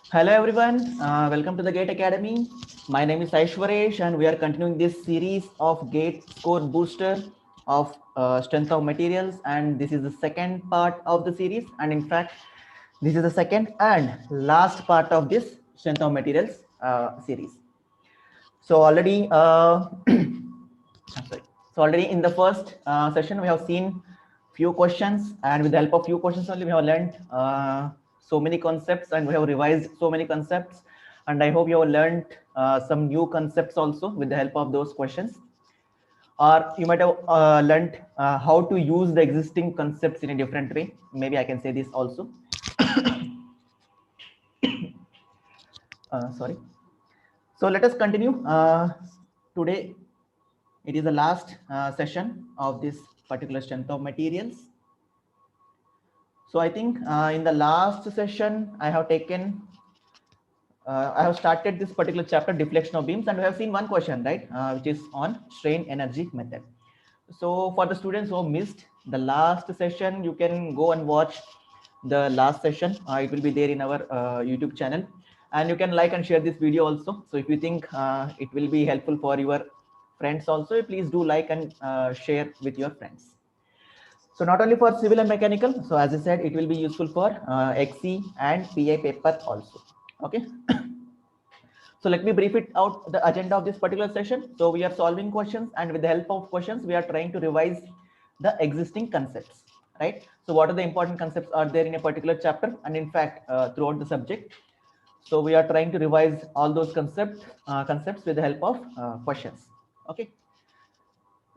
Hello everyone, welcome to the GATE Academy. My name is Aishwaresh and we are continuing this series of GATE score booster of strength of materials, and this is the second part of the series, and in fact this is the second and last part of this strength of materials series. So already sorry. So already in the first session we have seen few questions, and with the help of few questions only we have learned so many concepts, and we have revised so many concepts, and I hope you have learned some new concepts also with the help of those questions, or you might have learned how to use the existing concepts in a different way. Maybe I can say this also. Sorry. So let us continue. Today it is the last session of this particular strength of materials. So I think in the last session I have I have started this particular chapter, deflection of beams, and we have seen one question, right, which is on strain energy method. So for the students who missed the last session, you can go and watch the last session. It will be there in our YouTube channel, and you can like and share this video also. So if you think it will be helpful for your friends also, please do like and share with your friends. So not only for civil and mechanical, so as I said, it will be useful for XE and PI paper also. Okay. So let me brief it out the agenda of this particular session. So we are solving questions, and with the help of questions, we are trying to revise the existing concepts, right? So what are the important concepts are there in a particular chapter, and in fact, throughout the subject. So we are trying to revise all those concepts with the help of questions. Okay.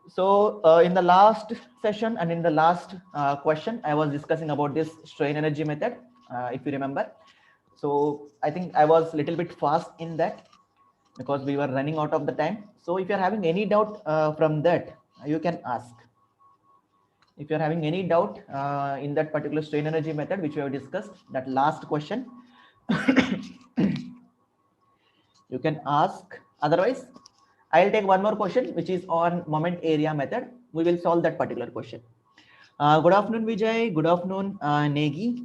So in the last session and in the last question, I was discussing about this strain energy method, if you remember. So I think I was a little bit fast in that because we were running out of the time. So if you're having any doubt from that, you can ask. If you're having any doubt in that particular strain energy method, which we have discussed, that last question, you can ask. Otherwise, I'll take one more question, which is on moment area method. We will solve that particular question. Good afternoon, Vijay. Good afternoon, Negi.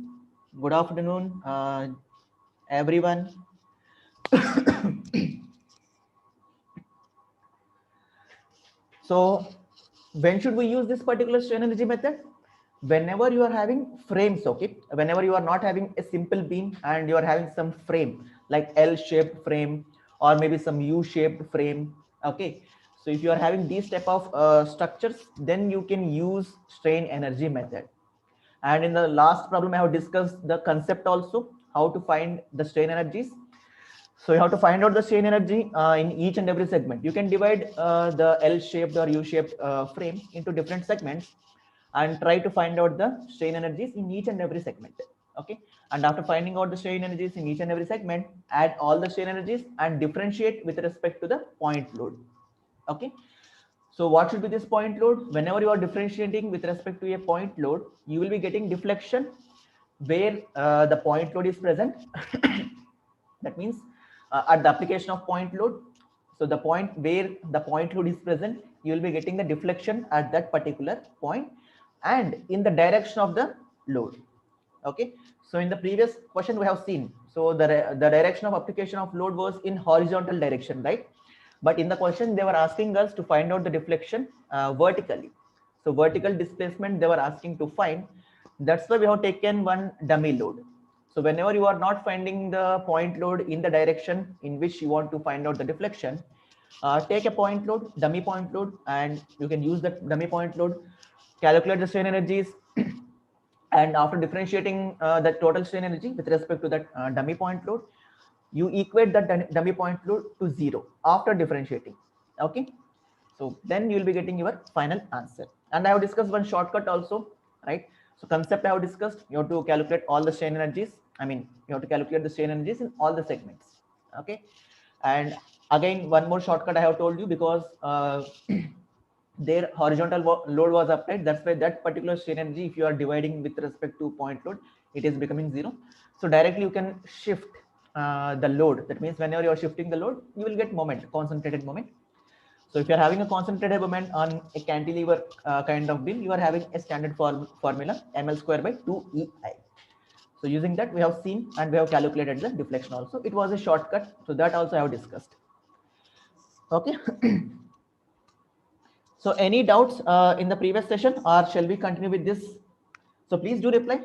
Good afternoon, everyone. So when should we use this particular strain energy method? Whenever you are having frames, okay? Whenever you are not having a simple beam and you are having some frame like L-shaped frame or maybe some U-shaped frame, okay? So if you are having these type of structures, then you can use strain energy method. And in the last problem, I have discussed the concept also, how to find the strain energies. So you have to find out the strain energy in each and every segment. You can divide the L-shaped or U-shaped frame into different segments and try to find out the strain energies in each and every segment. Okay. And after finding out the strain energies in each and every segment, add all the strain energies and differentiate with respect to the point load. Okay. So what should be this point load? Whenever you are differentiating with respect to a point load, you will be getting deflection where the point load is present. That means at the application of point load, so the point where the point load is present, you will be getting the deflection at that particular point and in the direction of the load. Okay. So in the previous question we have seen, so the direction of application of load was in horizontal direction, right? But in the question they were asking us to find out the deflection vertically. So vertical displacement they were asking to find. That's why we have taken one dummy load. So whenever you are not finding the point load in the direction in which you want to find out the deflection, take a point load, dummy point load, and you can use that dummy point load, calculate the strain energies, and after differentiating the total strain energy with respect to that dummy point load, you equate that dummy point load to 0 after differentiating. Okay. So then you will be getting your final answer. And I have discussed one shortcut also, right? So concept I have discussed, you have to calculate all the strain energies. I mean, you have to calculate the strain energies in all the segments. Okay. And again, one more shortcut I have told you, because their horizontal load was applied. That's why that particular strain energy, if you are dividing with respect to point load, it is becoming 0. So directly you can shift the load. That means whenever you are shifting the load, you will get moment, concentrated moment. So if you are having a concentrated moment on a cantilever kind of beam, you are having a standard formula ml square by 2EI. So using that we have seen and we have calculated the deflection also. It was a shortcut, so that also I have discussed. Okay. So any doubts in the previous session, or shall we continue with this? So please do reply.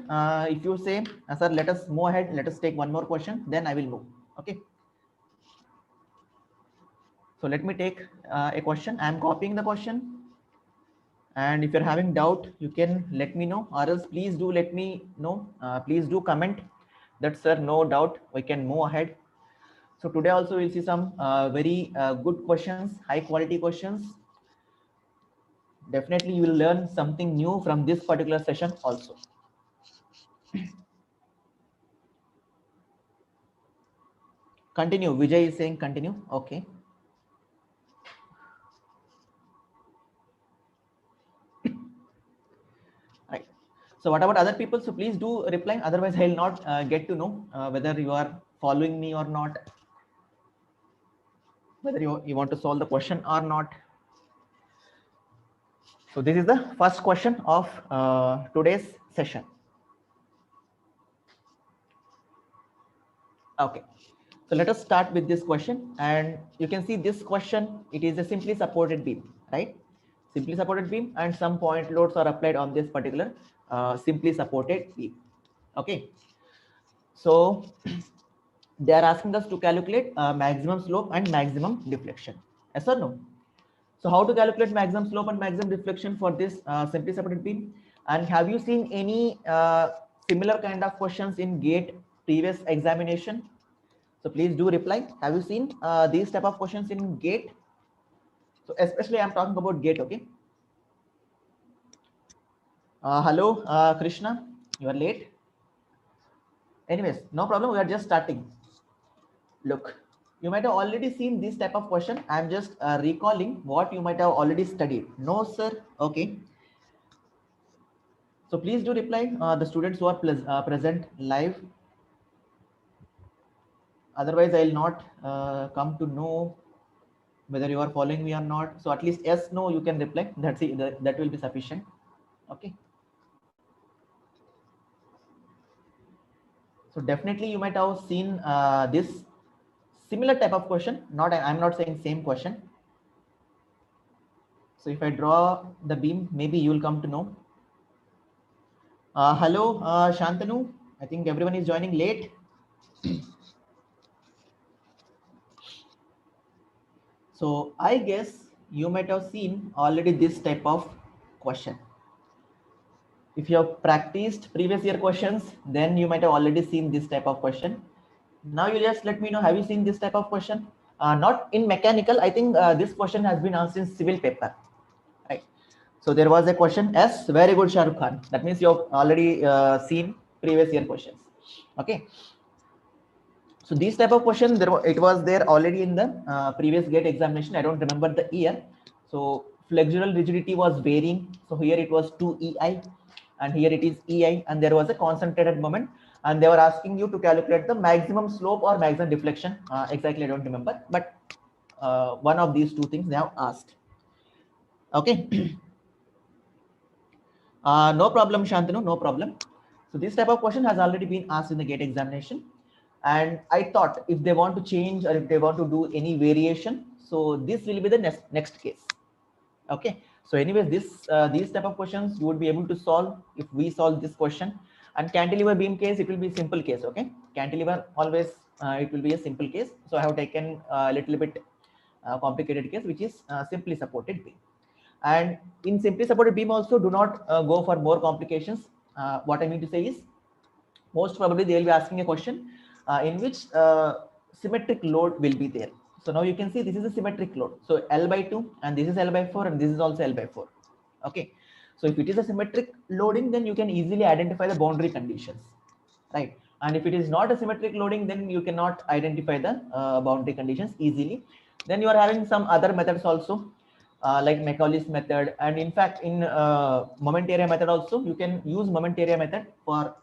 If you say, sir, let us move ahead, let us take one more question, then I will move. Okay. So let me take a question. I am copying the question. And if you're having doubt, you can let me know, or else please do let me know. Please do comment that, sir, no doubt, we can move ahead. So today also we'll see some very good questions, high quality questions. Definitely you will learn something new from this particular session also. Continue. Vijay is saying continue. Okay. Right. So what about other people? So please do reply. Otherwise, I'll not get to know whether you are following me or not, whether you want to solve the question or not. So this is the first question of today's session. Okay. So let us start with this question, and you can see this question, it is a simply supported beam, right? Simply supported beam, and some point loads are applied on this particular simply supported beam. Okay. So they are asking us to calculate maximum slope and maximum deflection. Yes or no? So how to calculate maximum slope and maximum deflection for this simply supported beam? And have you seen any similar kind of questions in GATE previous examination? So please do reply. Have you seen these type of questions in GATE? So especially I'm talking about GATE, okay? Hello, Krishna, you are late. Anyways, no problem, we are just starting. Look, you might have already seen this type of question. I'm just recalling what you might have already studied. No, sir. Okay. So please do reply, the students who are present live. Otherwise, I'll not come to know whether you are following me or not. So at least yes, no, you can reply. That's it. That will be sufficient. Okay. So definitely you might have seen this similar type of question. I'm not saying same question. So if I draw the beam, maybe you will come to know. Hello, Shantanu. I think everyone is joining late. So I guess you might have seen already this type of question. If you have practiced previous year questions, then you might have already seen this type of question. Now you just let me know, have you seen this type of question? Not in mechanical. I think this question has been asked in civil paper. Right. So there was a question. Yes, very good, Shahrukh Khan. That means you have already seen previous year questions. Okay. So these type of question, it was there already in the previous GATE examination. I don't remember the year. So flexural rigidity was varying. So here it was 2EI, and here it is EI, and there was a concentrated moment, and they were asking you to calculate the maximum slope or maximum deflection. Exactly, I don't remember, but one of these two things they have asked. Okay. No problem, Shantanu, no problem. So this type of question has already been asked in the GATE examination. And I thought if they want to change or if they want to do any variation, so this will be the next case. Okay. So anyways, these type of questions you would be able to solve if we solve this question. And cantilever beam case, it will be simple case. Okay. Cantilever always it will be a simple case. So I have taken a little bit complicated case, which is simply supported beam. And in simply supported beam also, do not go for more complications. What I mean to say is, most probably they will be asking a question in which symmetric load will be there. So now you can see this is a symmetric load. So L by 2, and this is L by 4, and this is also L by 4. Okay. So if it is a symmetric loading, then you can easily identify the boundary conditions, right? And if it is not a symmetric loading, then you cannot identify the boundary conditions easily. Then you are having some other methods also, like Macaulay's method, and in fact in moment area method also, you can use moment area method for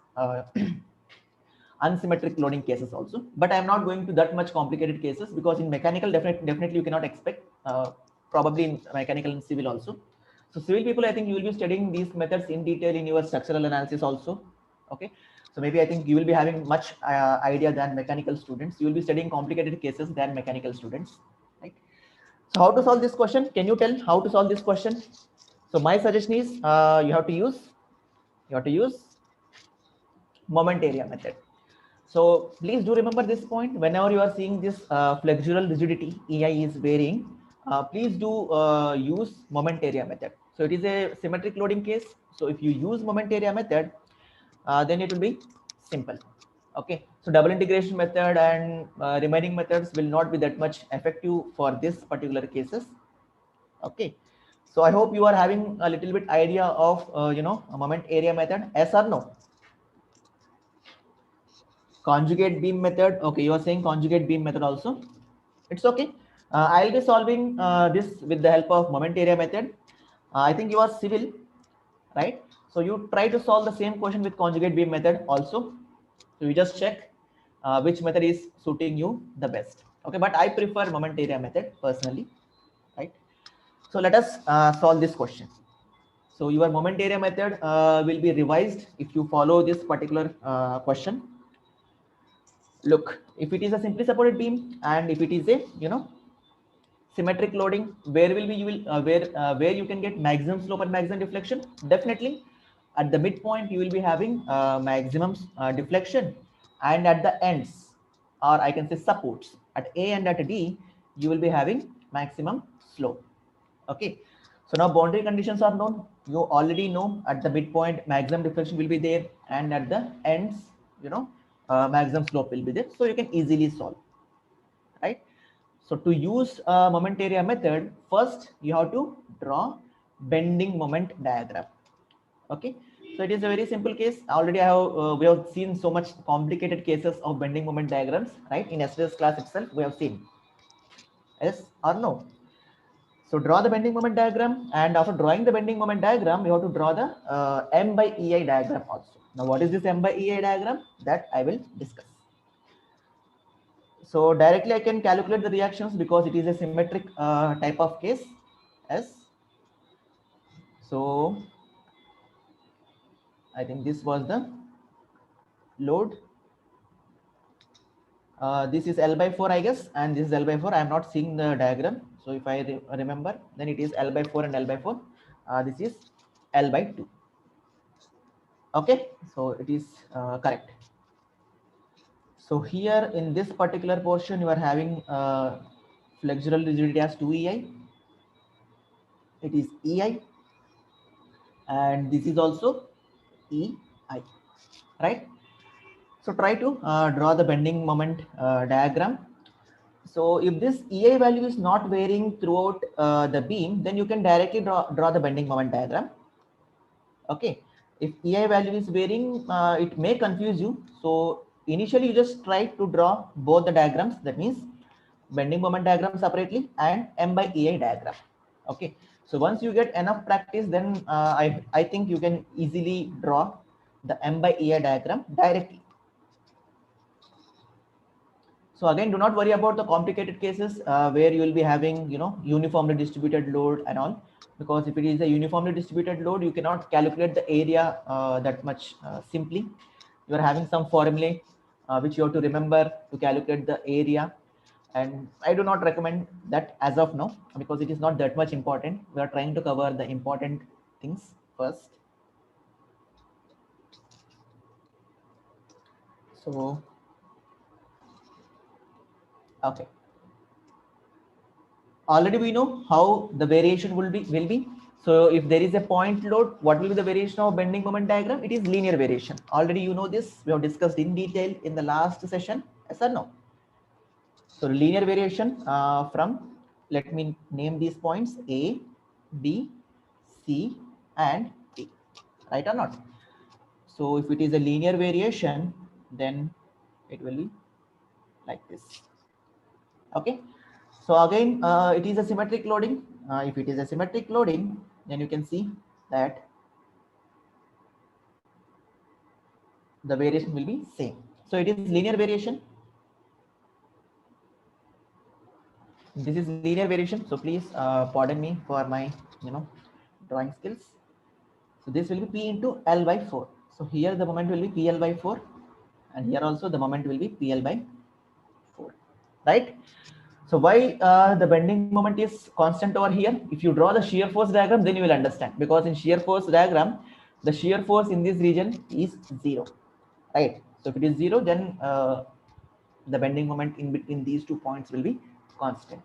unsymmetric loading cases also. But I'm not going to that much complicated cases, because in mechanical definitely you cannot expect, probably in mechanical and civil also. So civil people, I think you will be studying these methods in detail in your structural analysis also. Okay, so maybe I think you will be having much idea than mechanical students. You will be studying complicated cases than mechanical students, right? So how to solve this question? Can you tell how to solve this question? So my suggestion is you have to use moment area method. So please do remember this point. Whenever you are seeing this flexural rigidity EI is varying, please do use moment area method. So it is a symmetric loading case. So if you use moment area method, then it will be simple. Okay, so double integration method and remaining methods will not be that much effective for this particular cases. Okay, so I hope you are having a little bit idea of a moment area method. Yes or no? Conjugate beam method. Okay, you are saying conjugate beam method also. It's okay. I'll be solving this with the help of moment area method. I think you are civil, right? So you try to solve the same question with conjugate beam method also. So you just check which method is suiting you the best. Okay, but I prefer moment area method personally, right? So let us solve this question. So your moment area method will be revised if you follow this particular question. Look, if it is a simply supported beam and if it is a symmetric loading, where will be you will where you can get maximum slope and maximum deflection? Definitely at the midpoint you will be having maximum deflection, and at the ends, or I can say supports, at A and at D you will be having maximum slope. Okay, so now boundary conditions are known. You already know at the midpoint maximum deflection will be there, and at the ends maximum slope will be there, so you can easily solve, right? So to use a moment area method, first you have to draw bending moment diagram. Okay, so it is a very simple case. Already we have seen so much complicated cases of bending moment diagrams, right? In yesterday's class itself we have seen. Yes or no? So draw the bending moment diagram, and after drawing the bending moment diagram, you have to draw the M by EI diagram also. Now what is this M by EI diagram? That I will discuss. So directly I can calculate the reactions because it is a symmetric type of case. Yes. So I think this was the load. This is L by 4, I guess, and this is L by 4. I am not seeing the diagram. So if I remember, then it is L by 4 and L by 4. This is L by 2. Okay, so it is correct. So here in this particular portion, you are having flexural rigidity as 2EI. It is EI, and this is also EI, right? So try to draw the bending moment diagram. So if this EI value is not varying throughout the beam, then you can directly draw the bending moment diagram. Okay. If EI value is varying, it may confuse you. So initially you just try to draw both the diagrams. That means bending moment diagram separately and M by EI diagram. Okay. So once you get enough practice, then I think you can easily draw the M by EI diagram directly. So again, do not worry about the complicated cases where you will be having, uniformly distributed load and all, because if it is a uniformly distributed load, you cannot calculate the area that much simply. You are having some formulae which you have to remember to calculate the area. And I do not recommend that as of now, because it is not that much important. We are trying to cover the important things first. So, okay. Already we know how the variation will be. So if there is a point load, what will be the variation of bending moment diagram? It is linear variation. Already you know this. We have discussed in detail in the last session. Yes or no? So linear variation from, let me name these points A, B, C, and D. Right or not? So if it is a linear variation, then it will be like this. Okay. So again, it is a symmetric loading. If it is a symmetric loading, then you can see that the variation will be same. So it is linear variation. This is linear variation. So please pardon me for my drawing skills. So this will be P into L by 4. So here the moment will be PL by 4, and here also the moment will be PL by 4, right? So why the bending moment is constant over here? If you draw the shear force diagram, then you will understand, because in shear force diagram, the shear force in this region is 0, right? So if it is 0, then the bending moment in between these 2 points will be constant.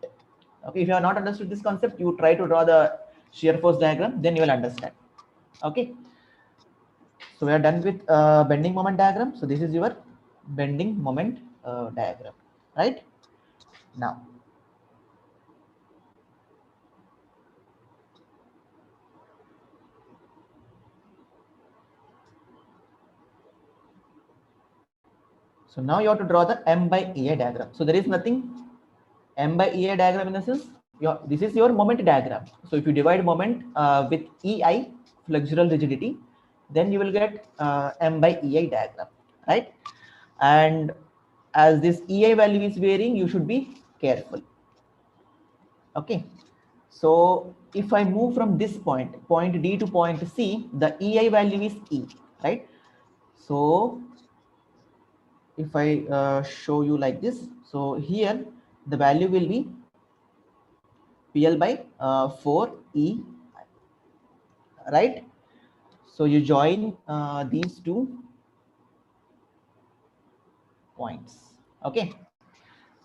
Okay, if you have not understood this concept, you try to draw the shear force diagram, then you will understand. Okay, so we are done with bending moment diagram. So this is your bending moment diagram, right? Now, so now you have to draw the M by EI diagram. So there is nothing M by EI diagram in the sense, this is your moment diagram. So if you divide moment with EI, flexural rigidity, then you will get M by EI diagram, right? And as this EI value is varying, you should be careful. Okay. So if I move from this point D to point C, the EI value is E, right? So if I show you like this, so here the value will be PL by 4E, right? So you join these 2 points. Okay.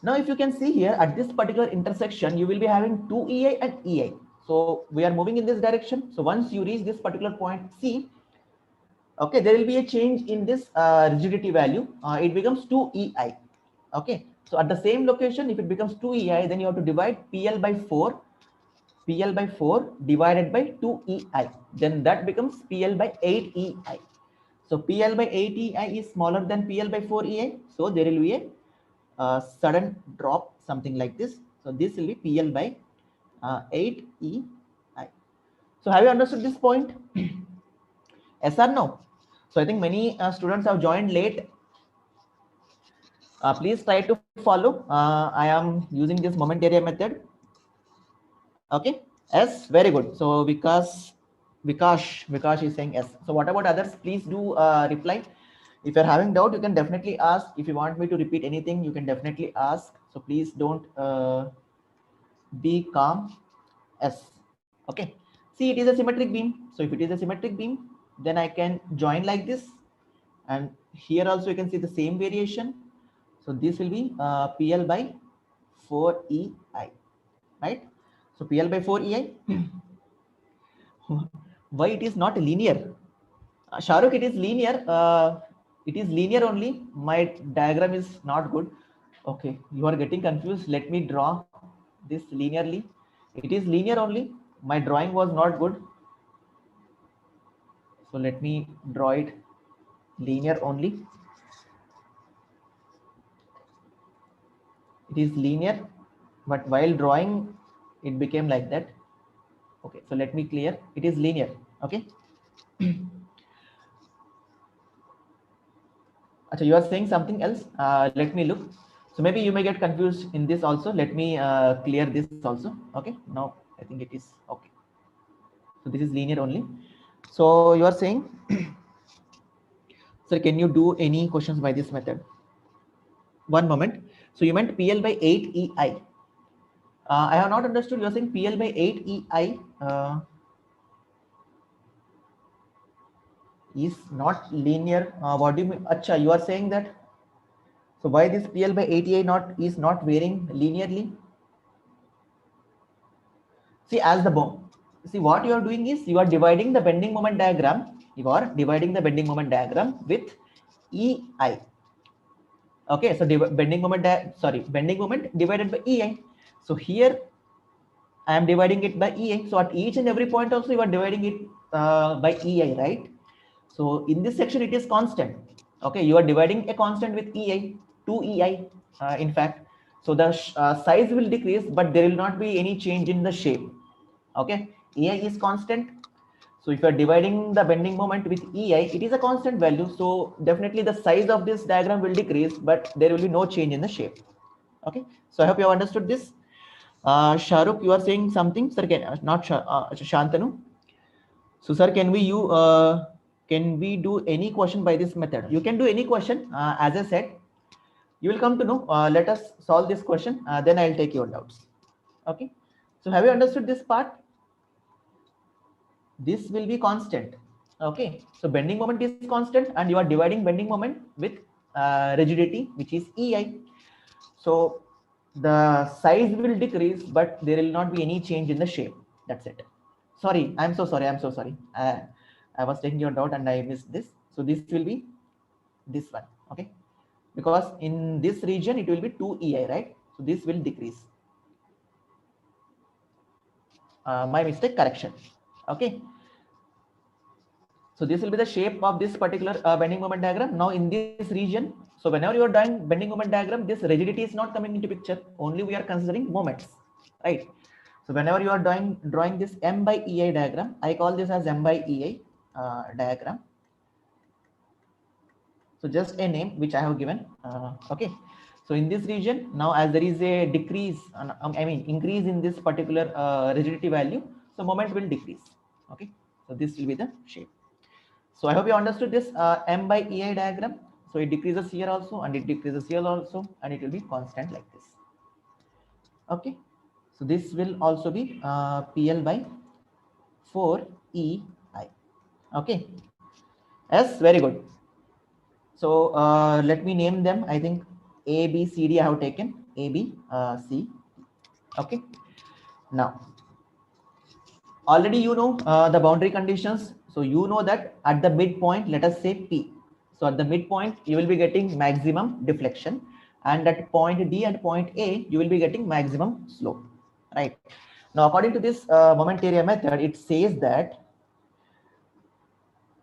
Now, if you can see here at this particular intersection, you will be having 2 EI and EI. So we are moving in this direction. So once you reach this particular point C, okay, there will be a change in this rigidity value. It becomes 2 EI. Okay. So at the same location, if it becomes 2 EI, then you have to divide PL by 4 divided by 2 EI. Then that becomes PL by 8 EI. So PL by 8 EI is smaller than PL by 4 EI. So there will be a sudden drop, something like this. So this will be PL by 8 EI. So have you understood this point? Yes or no? So I think many students have joined late. Please try to follow. I am using this moment area method. Okay. Yes, very good. So Vikash is saying yes. So what about others? Please do reply. If you're having doubt, you can definitely ask. If you want me to repeat anything, you can definitely ask. So please don't be calm. Yes. Okay. See, it is a symmetric beam. So if it is a symmetric beam, then I can join like this. And here also you can see the same variation. So this will be PL by 4EI, right? So PL by 4EI. Why it is not linear? Shahrukh, it is linear. It is linear only. My diagram is not good. Okay, you are getting confused. Let me draw this linearly. It is linear only. My drawing was not good. So let me draw it linear only. It is linear, but while drawing, it became like that. Okay, so let me clear. It is linear. Okay. Achha, you are saying something else. Let me look. So maybe you may get confused in this also. Let me clear this also. Okay. Now I think it is okay. So this is linear only. So you are saying, sir, can you do any questions by this method? One moment. So you meant PL by 8 EI. I have not understood. You are saying PL by 8 EI is not linear. What do you mean? Achha, you are saying that. So why this PL by 8 EI is not varying linearly? See, as the bomb. See, what you are doing is you are dividing the bending moment diagram. You are dividing the bending moment diagram with EI. Okay, so bending moment divided by EI. So here I am dividing it by EI. So at each and every point also you are dividing it by EI, right? So in this section it is constant. Okay, you are dividing a constant with EI, 2 EI in fact. So the size will decrease, but there will not be any change in the shape. Okay, EI is constant. So if you are dividing the bending moment with EI, it is a constant value. So definitely the size of this diagram will decrease, but there will be no change in the shape. Okay, so I hope you have understood this. Shahrukh, you are saying something, sir? Not Shantanu. So sir, can we Can we do any question by this method? You can do any question. As I said, you will come to know. Let us solve this question. Then I'll take your doubts. Okay. So have you understood this part? This will be constant. Okay. So bending moment is constant, and you are dividing bending moment with rigidity, which is EI. So the size will decrease, but there will not be any change in the shape. That's it. Sorry, I'm so sorry. I'm so sorry. I was taking your doubt and I missed this. So this will be this one. Okay. Because in this region, it will be 2 EI, right? So this will decrease. My mistake, correction. Okay. So this will be the shape of this particular bending moment diagram. Now in this region, so whenever you are doing bending moment diagram, this rigidity is not coming into picture. Only we are considering moments, right? So whenever you are drawing this M by EI diagram, I call this as M by EI diagram. So just a name which I have given. Okay. So in this region, now as there is a decrease, I mean increase in this particular rigidity value, so moment will decrease. Okay. So this will be the shape. So I hope you understood this M by EI diagram. So it decreases here also, and it decreases here also, and it will be constant like this. Okay. So this will also be PL by 4EI. Okay. Yes, very good. So let me name them. I think A, B, C, D I have taken. A, B, C. Okay. Now, already you know the boundary conditions. So you know that at the midpoint, let us say P. So at the midpoint, you will be getting maximum deflection. And at point D and point A, you will be getting maximum slope. Right. Now, according to this moment area method, it says that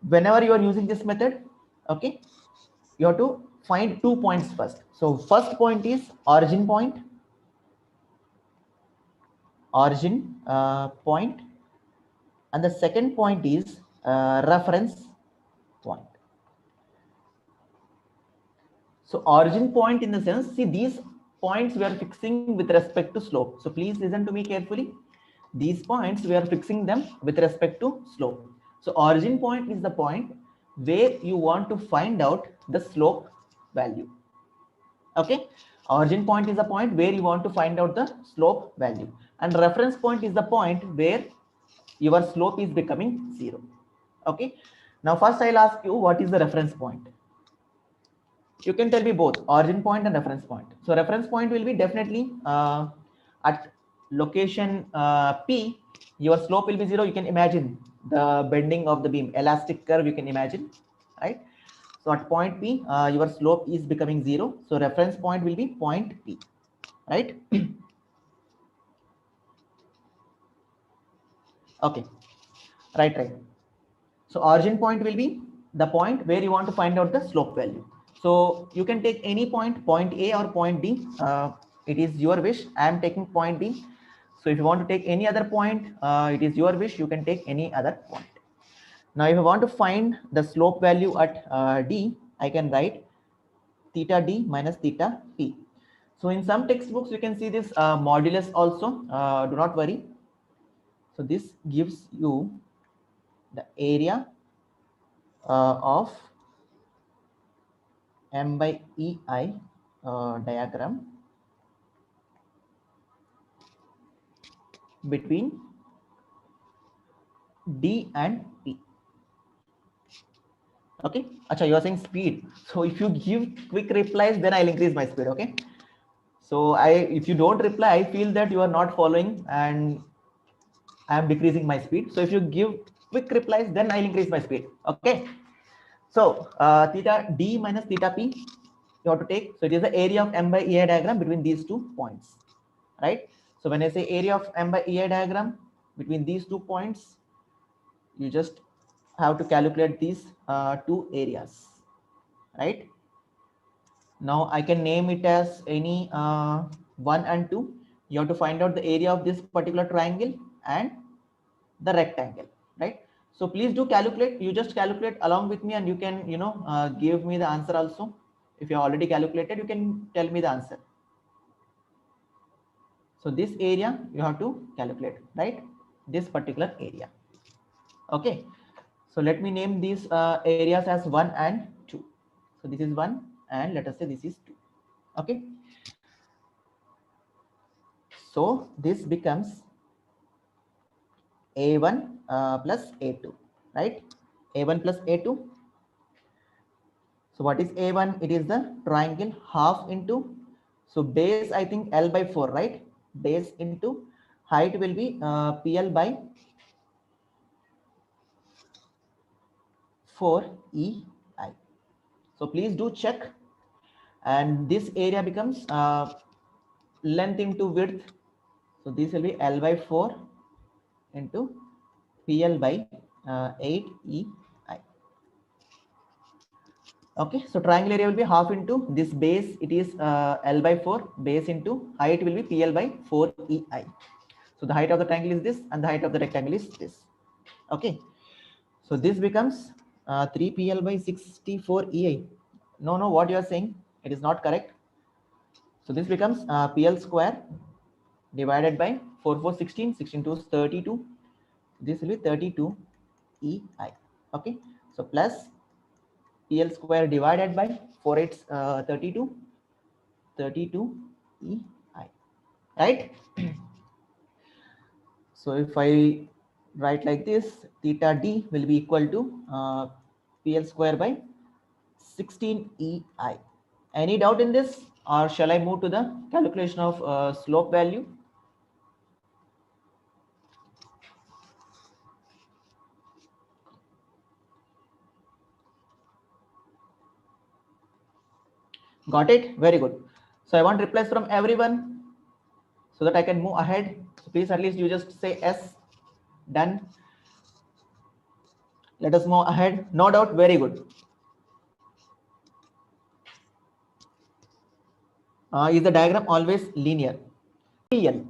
whenever you are using this method, okay, you have to find 2 points first. So first point is origin point, and the second point is reference point. So origin point in the sense, see these points we are fixing with respect to slope. So please listen to me carefully. These points we are fixing them with respect to slope. So origin point is the point where you want to find out the slope value. Okay, origin point is the point where you want to find out the slope value, and reference point is the point where your slope is becoming 0. Okay, now first I'll ask you, what is the reference point? You can tell me both origin point and reference point. So reference point will be definitely at location P, your slope will be 0. You can imagine the bending of the beam, elastic curve, you can imagine, right? So at point P, your slope is becoming 0. So reference point will be point P, right? Okay, right. So origin point will be the point where you want to find out the slope value. So you can take any point, point A or point D. It is your wish. I am taking point B. So if you want to take any other point, it is your wish. You can take any other point. Now, if I want to find the slope value at D, I can write theta D minus theta P. So in some textbooks, you can see this modulus also. Do not worry. So this gives you the area of M by EI diagram between D and P. Okay. Acha, you are saying speed. So if you give quick replies, then I'll increase my speed. Okay. So if you don't reply, I feel that you are not following and I am decreasing my speed. So if you give quick replies, then I'll increase my speed. Okay. So theta D minus theta P, you have to take. So it is the area of M by EI diagram between these 2 points, right? So when I say area of M by EI diagram between these 2 points, you just have to calculate these 2 areas, right? Now I can name it as any 1 and 2. You have to find out the area of this particular triangle and the rectangle, right? So please do calculate. You just calculate along with me, and you can, give me the answer also. If you already calculated, you can tell me the answer. So this area you have to calculate, right? This particular area. Okay. So let me name these areas as 1 and 2. So this is 1 and let us say this is 2. Okay. So this becomes A1 plus A2, right? A1 plus A2. So what is A1? It is the triangle half into, so base I think L by 4, right? Base into height will be PL by 4EI. So please do check, and this area becomes length into width. So this will be L by 4 into PL by 8EI. Okay, so triangle area will be half into this base, it is L by 4, base into height will be PL by 4EI. So the height of the triangle is this and the height of the rectangle is this. Okay, so this becomes 3PL by 64EI. No, what you are saying, it is not correct. So this becomes PL square divided by 4, 16, 16 to 32. This will be 32EI. Okay, so plus PL square divided by 4 8 32, 32EI, right? So if I write like this, theta D will be equal to PL square by 16EI. Any doubt in this, or shall I move to the calculation of slope value? Got it? Very good. So I want replies from everyone so that I can move ahead. So please at least you just say S. Done. Let us move ahead. No doubt. Very good. Is the diagram always linear? UDL,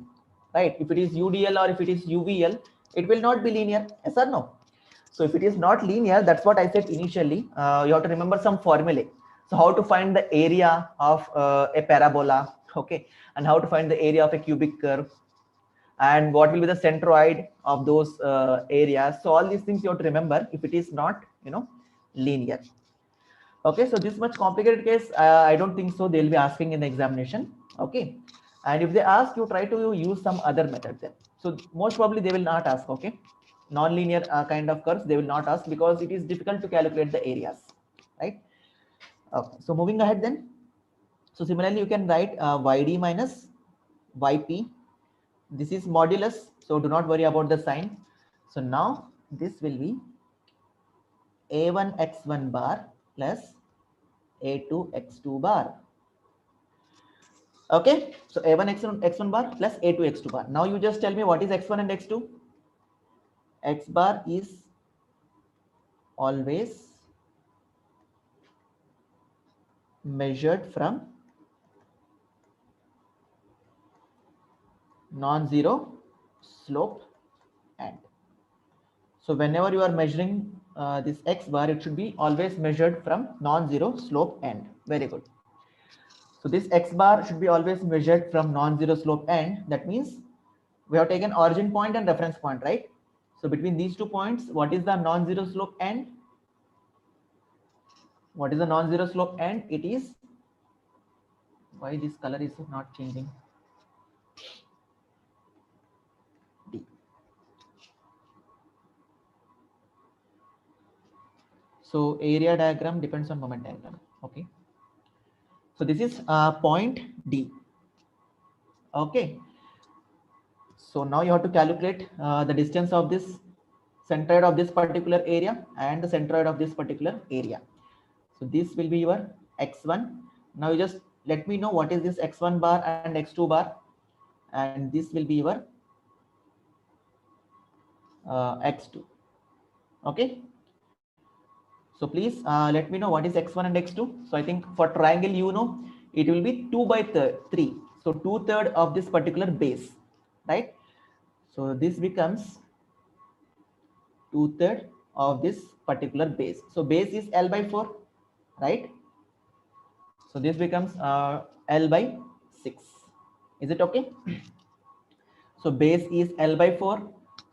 right? If it is UDL or if it is UVL, it will not be linear. Yes or no? So if it is not linear, that's what I said initially. You have to remember some formulae. So how to find the area of a parabola, okay, and how to find the area of a cubic curve, and what will be the centroid of those areas. So all these things you have to remember if it is not, linear. Okay, so this much complicated case, I don't think so they'll be asking in the examination. Okay, and if they ask, you try to use some other method then. So most probably they will not ask. Okay, non-linear kind of curves they will not ask because it is difficult to calculate the areas, right? Okay, so moving ahead then. So similarly you can write yd minus yp. This is modulus, so do not worry about the sign. So now this will be a1 x1 bar plus a2 x2 bar. Okay, so a1 x1 bar plus a2 x2 bar. Now you just tell me what is x1 and x2. X bar is always measured from non-zero slope end. So whenever you are measuring this x bar, it should be always measured from non-zero slope end. Very good. So this x bar should be always measured from non-zero slope end. That means we have taken origin point and reference point, right? So between these 2 points, what is the non-zero slope end? What is the non-zero slope end? It is, why this color is not changing? D. So area diagram depends on moment diagram. Okay. So this is point D. Okay. So now you have to calculate the distance of this centroid of this particular area and the centroid of this particular area. So this will be your x1. Now you just let me know what is this x1 bar and x2 bar, and this will be your x2. Okay. So please let me know what is x1 and x2. So I think for triangle, it will be 2 by 3. So 2/3 of this particular base, right? So this becomes 2/3 of this particular base. So base is L by 4, right? So this becomes L by 6. Is it okay? So base is L by 4.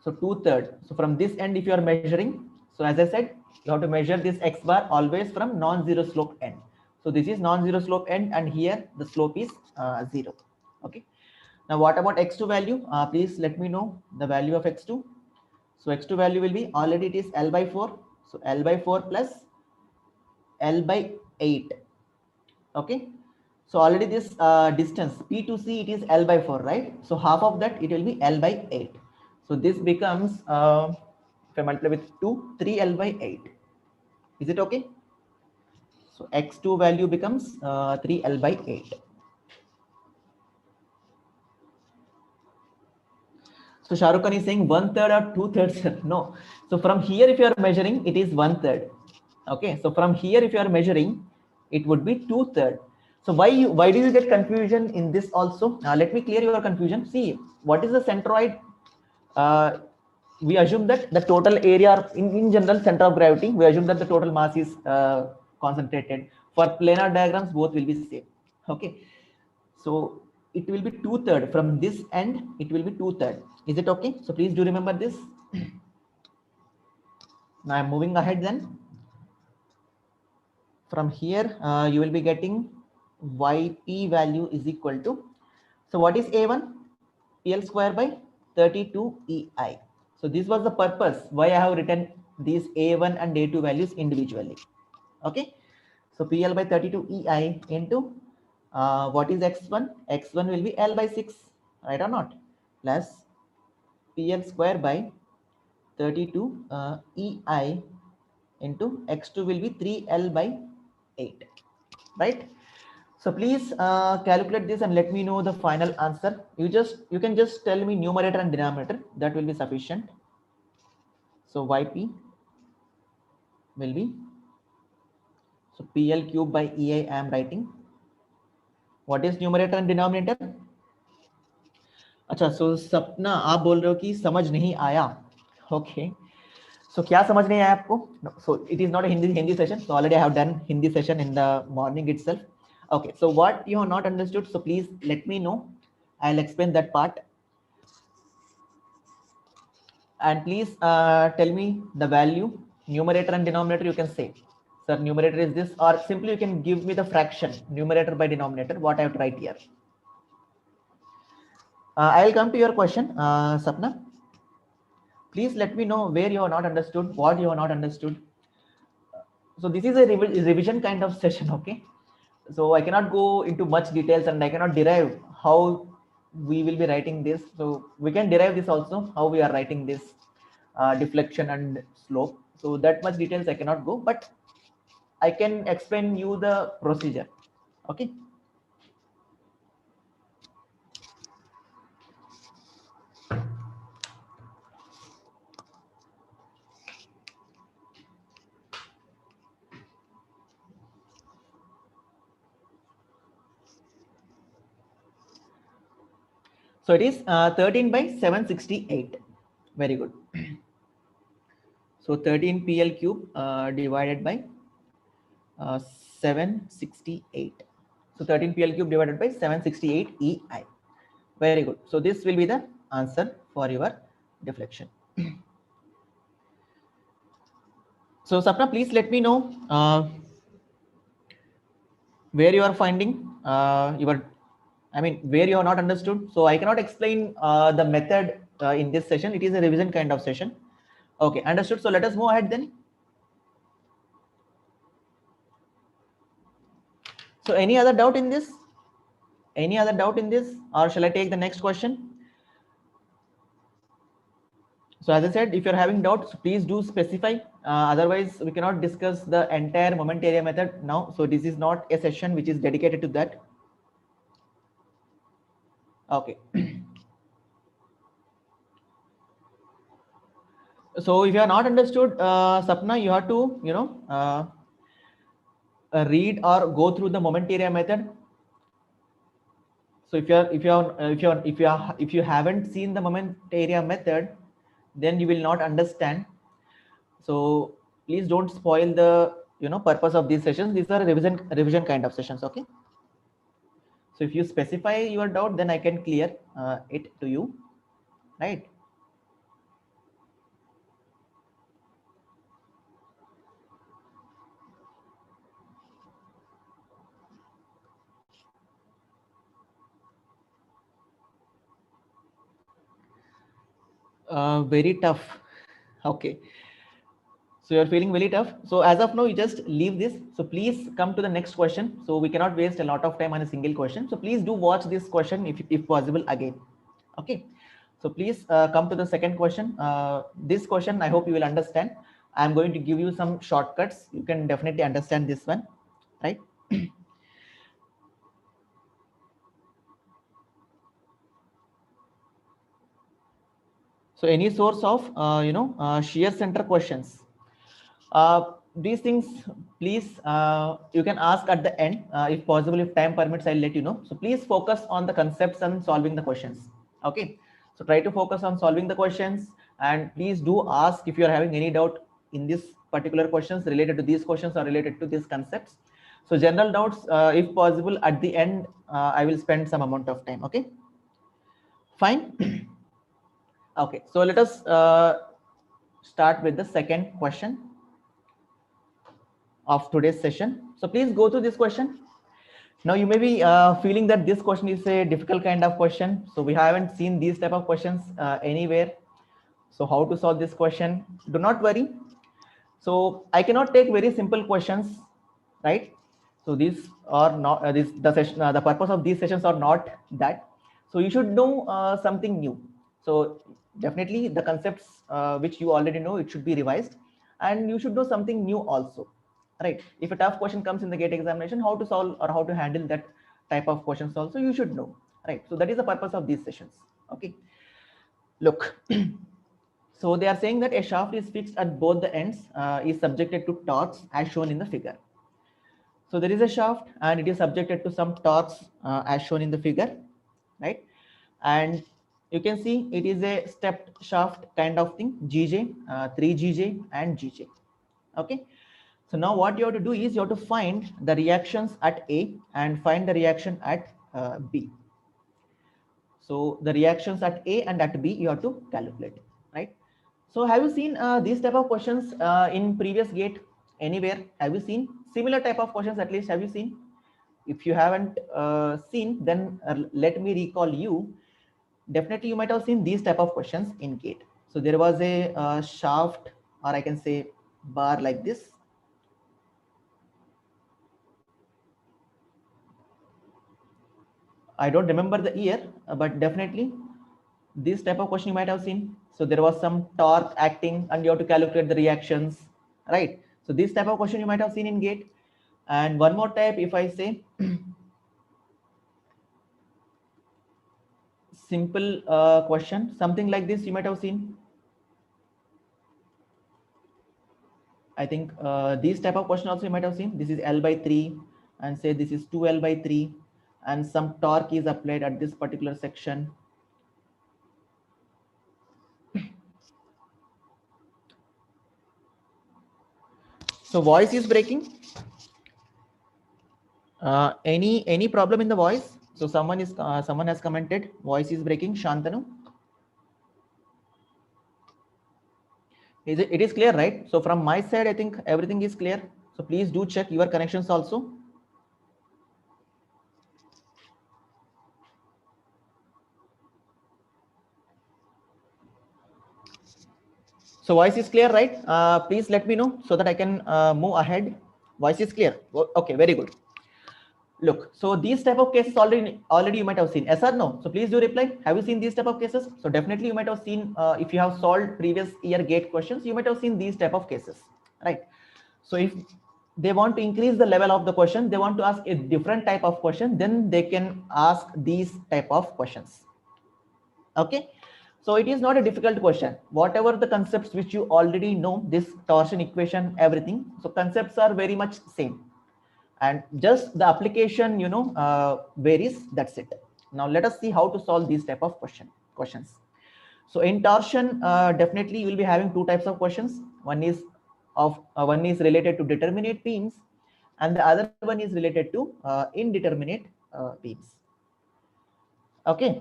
So 2/3. So from this end, if you are measuring, So as I said, you have to measure this x bar always from non-zero slope end. So this is non-zero slope end, and here the slope is 0. Okay. Now what about x2 value? Please let me know the value of x2. So x2 value will be, already it is L by 4. So L by 4 plus L by 8. Okay. So already this distance P to C, it is L by 4, right? So half of that, it will be L by 8. So this becomes, if I multiply with 2, 3L by 8. Is it okay? So x2 value becomes 3L by 8. So Shahrukh Khan is saying 1/3 or 2/3. No. So from here, if you are measuring, it is 1/3. Okay. So from here, if you are measuring, it would be 2/3. So why do you get confusion in this also? Let me clear your confusion. See, what is the centroid? We assume that the total area, in general center of gravity, we assume that the total mass is concentrated. For planar diagrams, both will be same. Okay. So it will be 2/3 from this end. It will be 2/3. Is it okay? So please do remember this. Now I'm moving ahead. Then from here, you will be getting yp value is equal to, so what is a1? PL square by 32 EI. So this was the purpose why I have written these a1 and a2 values individually. Okay. So PL by 32 EI into what is x1? X1 will be L by 6, right or not? Plus PL square by 32 EI into x2 will be 3L by 8, right? So please calculate this and let me know the final answer. You can just tell me numerator and denominator, that will be sufficient. So yp will be, so PL cube by EI I am writing. What is numerator and denominator? अच्छा, so सपना आप बोल रहे हो कि समझ नहीं आया. Okay. So क्या समझ नहीं आया आपको? No. So it is not a Hindi session. So already I have done Hindi session in the morning itself. Okay. So what you have not understood, so please let me know. I'll explain that part. And please tell me the value, numerator and denominator. You can say, sir, numerator is this, or simply you can give me the fraction, numerator by denominator, what I have to write here. I will come to your question, Sapna. Please let me know where you have not understood, what you have not understood. So this is a revision kind of session, okay? So I cannot go into much details and I cannot derive how we will be writing this. So we can derive this also, how we are writing this deflection and slope. So that much details I cannot go, but I can explain you the procedure, okay? So it is 13 by 768. Very good. So 13 PL cube divided by 768. So 13 PL cube divided by 768 EI. Very good. So this will be the answer for your deflection. So Sapna, please let me know where you are finding where you have not understood. So I cannot explain the method in this session. It is a revision kind of session. Okay, understood. So let us move ahead then. So any other doubt in this? Any other doubt in this, or shall I take the next question? So as I said, if you're having doubts, please do specify. Otherwise, we cannot discuss the entire moment area method now. So this is not a session which is dedicated to that. Okay. So if you are not understood, Sapna, you have to, read or go through the moment area method. So if you haven't seen the moment area method, then you will not understand. So please don't spoil the purpose of these sessions. These are revision kind of sessions. Okay. So if you specify your doubt, then I can clear it to you, right? Very tough. Okay. So you're feeling very tough. So as of now, you just leave this. So please come to the next question. So we cannot waste a lot of time on a single question. So please do watch this question if possible again. Okay. So please come to the second question. This question, I hope you will understand. I'm going to give you some shortcuts. You can definitely understand this one, right? So any source of, shear center questions. These things, please, you can ask at the end. If possible, if time permits, I'll let you know. So please focus on the concepts and solving the questions. Okay. So try to focus on solving the questions, and please do ask if you are having any doubt in this particular questions related to these questions or related to these concepts. So general doubts, if possible, at the end, I will spend some amount of time. Okay. Fine. Okay. So let us start with the second question of today's session. So please go through this question. Now you may be feeling that this question is a difficult kind of question. So we haven't seen these type of questions anywhere. So how to solve this question? Do not worry. So I cannot take very simple questions, right? So these are not the session. The purpose of these sessions are not that. So you should know something new. So definitely the concepts which you already know, it should be revised, and you should know something new also, right? If a tough question comes in the GATE examination, how to solve or how to handle that type of questions also you should know, right? So that is the purpose of these sessions. Okay, look. So they are saying that a shaft is fixed at both the ends, is subjected to torques as shown in the figure. So there is a shaft and it is subjected to some torques as shown in the figure, right? And you can see it is a stepped shaft kind of thing, GJ, 3GJ and GJ. Okay. So now what you have to do is you have to find the reactions at A and find the reaction at B. So the reactions at A and at B you have to calculate, right? So have you seen these type of questions in previous GATE anywhere? Have you seen similar type of questions at least? Have you seen? If you haven't seen, then let me recall you. Definitely you might have seen these type of questions in GATE. So there was a shaft, or I can say bar like this. I don't remember the year, but definitely this type of question you might have seen. So there was some torque acting and you have to calculate the reactions, right? So this type of question you might have seen in GATE. And one more type, if I say simple question, something like this you might have seen. I think these type of question also you might have seen. This is L by 3 and say this is 2L by 3 and some torque is applied at this particular section. So voice is breaking. Any problem in the voice? So someone has commented voice is breaking. Shantanu, it is clear, right? So from my side I think everything is clear. So please do check your connections also. So voice is clear, right? Please let me know so that I can move ahead. Voice is clear. Okay, very good. Look, so these type of cases already you might have seen. Yes or no? So please do reply. Have you seen these type of cases? So definitely you might have seen if you have solved previous year GATE questions, you might have seen these type of cases, right? So if they want to increase the level of the question, they want to ask a different type of question, then they can ask these type of questions. Okay. So it is not a difficult question. Whatever the concepts which you already know, this torsion equation, everything. So concepts are very much same. And just the application, varies. That's it. Now let us see how to solve these type of questions. So in torsion, definitely you will be having two types of questions. One is related to determinate beams, and the other one is related to indeterminate beams. Okay.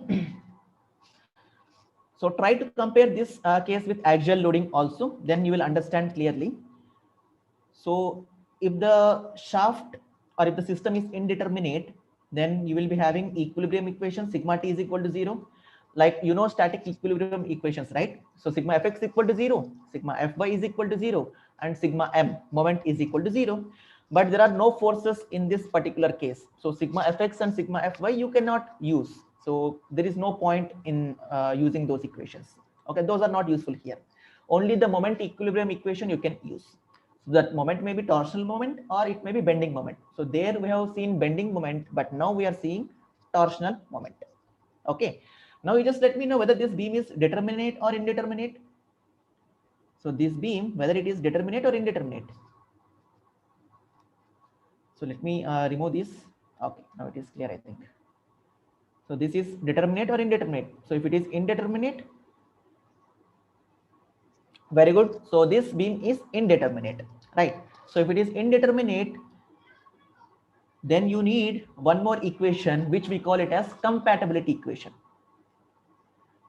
So try to compare this case with axial loading also, then you will understand clearly. So if the shaft or if the system is indeterminate, then you will be having equilibrium equation sigma t is equal to 0. like static equilibrium equations, right? So sigma fx equal to 0, sigma fy is equal to 0, and sigma m moment is equal to 0. But there are no forces in this particular case. So sigma fx and sigma fy you cannot use. So there is no point in using those equations. Okay, those are not useful here. Only the moment equilibrium equation you can use. So that moment may be torsional moment or it may be bending moment. So there we have seen bending moment, but now we are seeing torsional moment. Okay, now you just let me know whether this beam is determinate or indeterminate. So this beam, whether it is determinate or indeterminate. So let me remove this. Okay, now it is clear, I think. So this is determinate or indeterminate. So if it is indeterminate, very good. So this beam is indeterminate, right? So if it is indeterminate, then you need one more equation, which we call it as compatibility equation.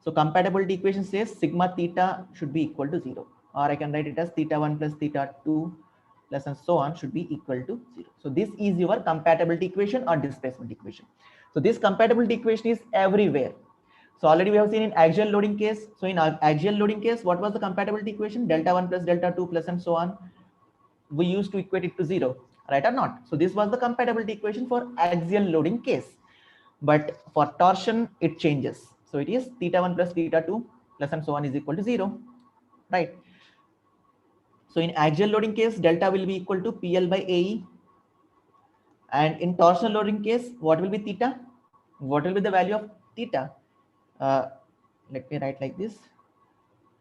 So compatibility equation says sigma theta should be equal to 0, or I can write it as theta 1 plus theta 2 plus and so on should be equal to 0. So this is your compatibility equation or displacement equation. So this compatibility equation is everywhere. So already we have seen in axial loading case. So in our axial loading case, what was the compatibility equation? Delta 1 plus delta 2 plus and so on. We used to equate it to 0, right or not? So this was the compatibility equation for axial loading case. But for torsion, it changes. So it is theta 1 plus theta 2 plus and so on is equal to 0, right? So in axial loading case, delta will be equal to PL by AE. And in torsional loading case, what will be theta? What will be the value of theta? Let me write like this,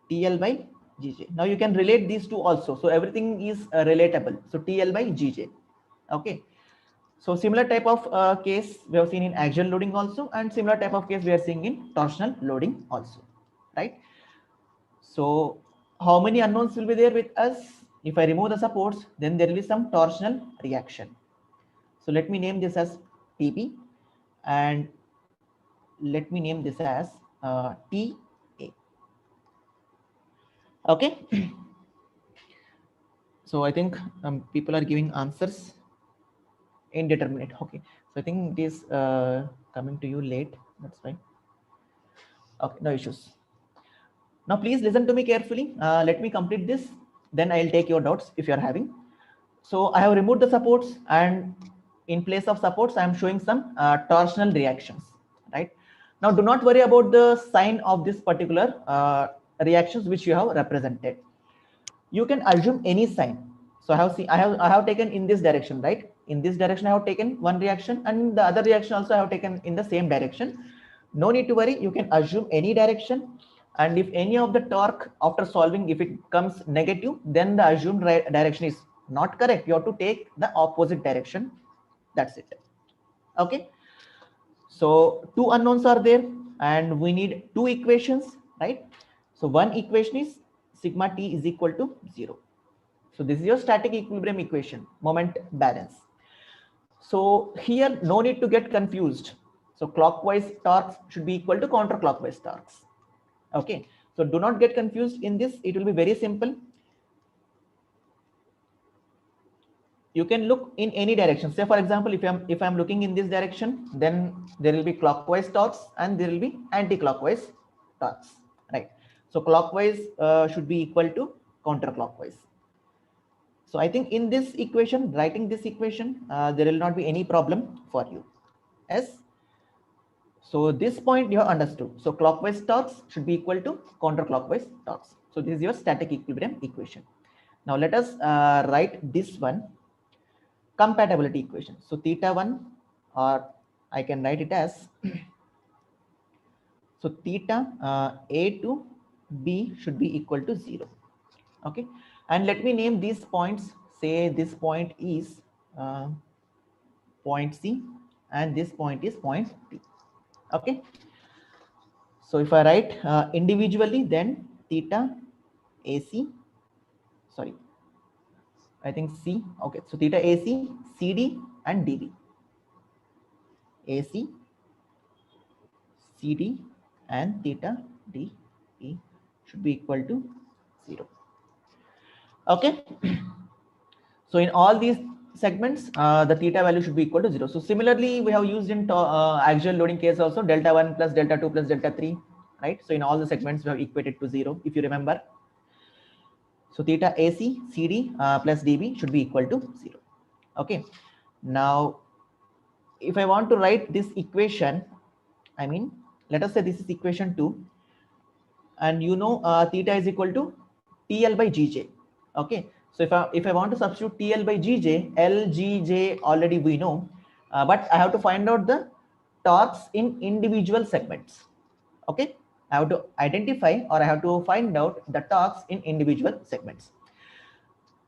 TL by GJ. Now you can relate these two also. So everything is relatable. So TL by GJ. Okay. So similar type of case we have seen in axial loading also, and similar type of case we are seeing in torsional loading also, right? So how many unknowns will be there with us? If I remove the supports, then there will be some torsional reaction. So let me name this as TP, and let me name this as TA. Okay. So I think people are giving answers. Indeterminate. Okay, so I think it is coming to you late, that's fine. Okay, no issues. Now please listen to me carefully. Let me complete this, then I'll take your doubts if you are having. So I have removed the supports, and in place of supports I am showing some torsional reactions, right? Now do not worry about the sign of this particular reactions which you have represented. You can assume any sign. So I have taken in this direction, right? In this direction I have taken one reaction, and the other reaction also I have taken in the same direction. No need to worry, you can assume any direction, and if any of the torque after solving, if it comes negative, then the assumed direction is not correct. You have to take the opposite direction. That's it. Okay, so two unknowns are there and we need two equations, right? So one equation is sigma t is equal to 0. So this is your static equilibrium equation, moment balance. So here no need to get confused. So clockwise torques should be equal to counterclockwise torques. Okay, so do not get confused in this. It will be very simple. You can look in any direction. Say for example, if I'm looking in this direction, then there will be clockwise torques and there will be anti-clockwise torques, right? So clockwise should be equal to counterclockwise. So I think in this equation, writing this equation, there will not be any problem for you. Yes. So this point you have understood. So clockwise torques should be equal to counterclockwise torques. So this is your static equilibrium equation. Now let us write this one, compatibility equation. So theta 1, or I can write it as so theta A to B should be equal to 0. Okay, and let me name these points. Say this point is point C and this point is point D. Okay, so if I write individually, then theta AC, sorry, I think C. Okay, so theta AC, CD and DB. AC, CD and theta DE should be equal to 0. Okay. So in all these segments, the theta value should be equal to 0. So similarly, we have used in axial loading case also delta 1 plus delta 2 plus delta 3. right? So in all the segments we have equated to 0, if you remember. So theta AC CD plus DB should be equal to 0. Okay. Now, if I want to write this equation, I mean, let us say this is equation 2, and you know theta is equal to TL by GJ. Okay. So if I want to substitute TL by GJ, LGJ already we know, but I have to find out the torques in individual segments. Okay. I have to identify, or I have to find out the torques in individual segments.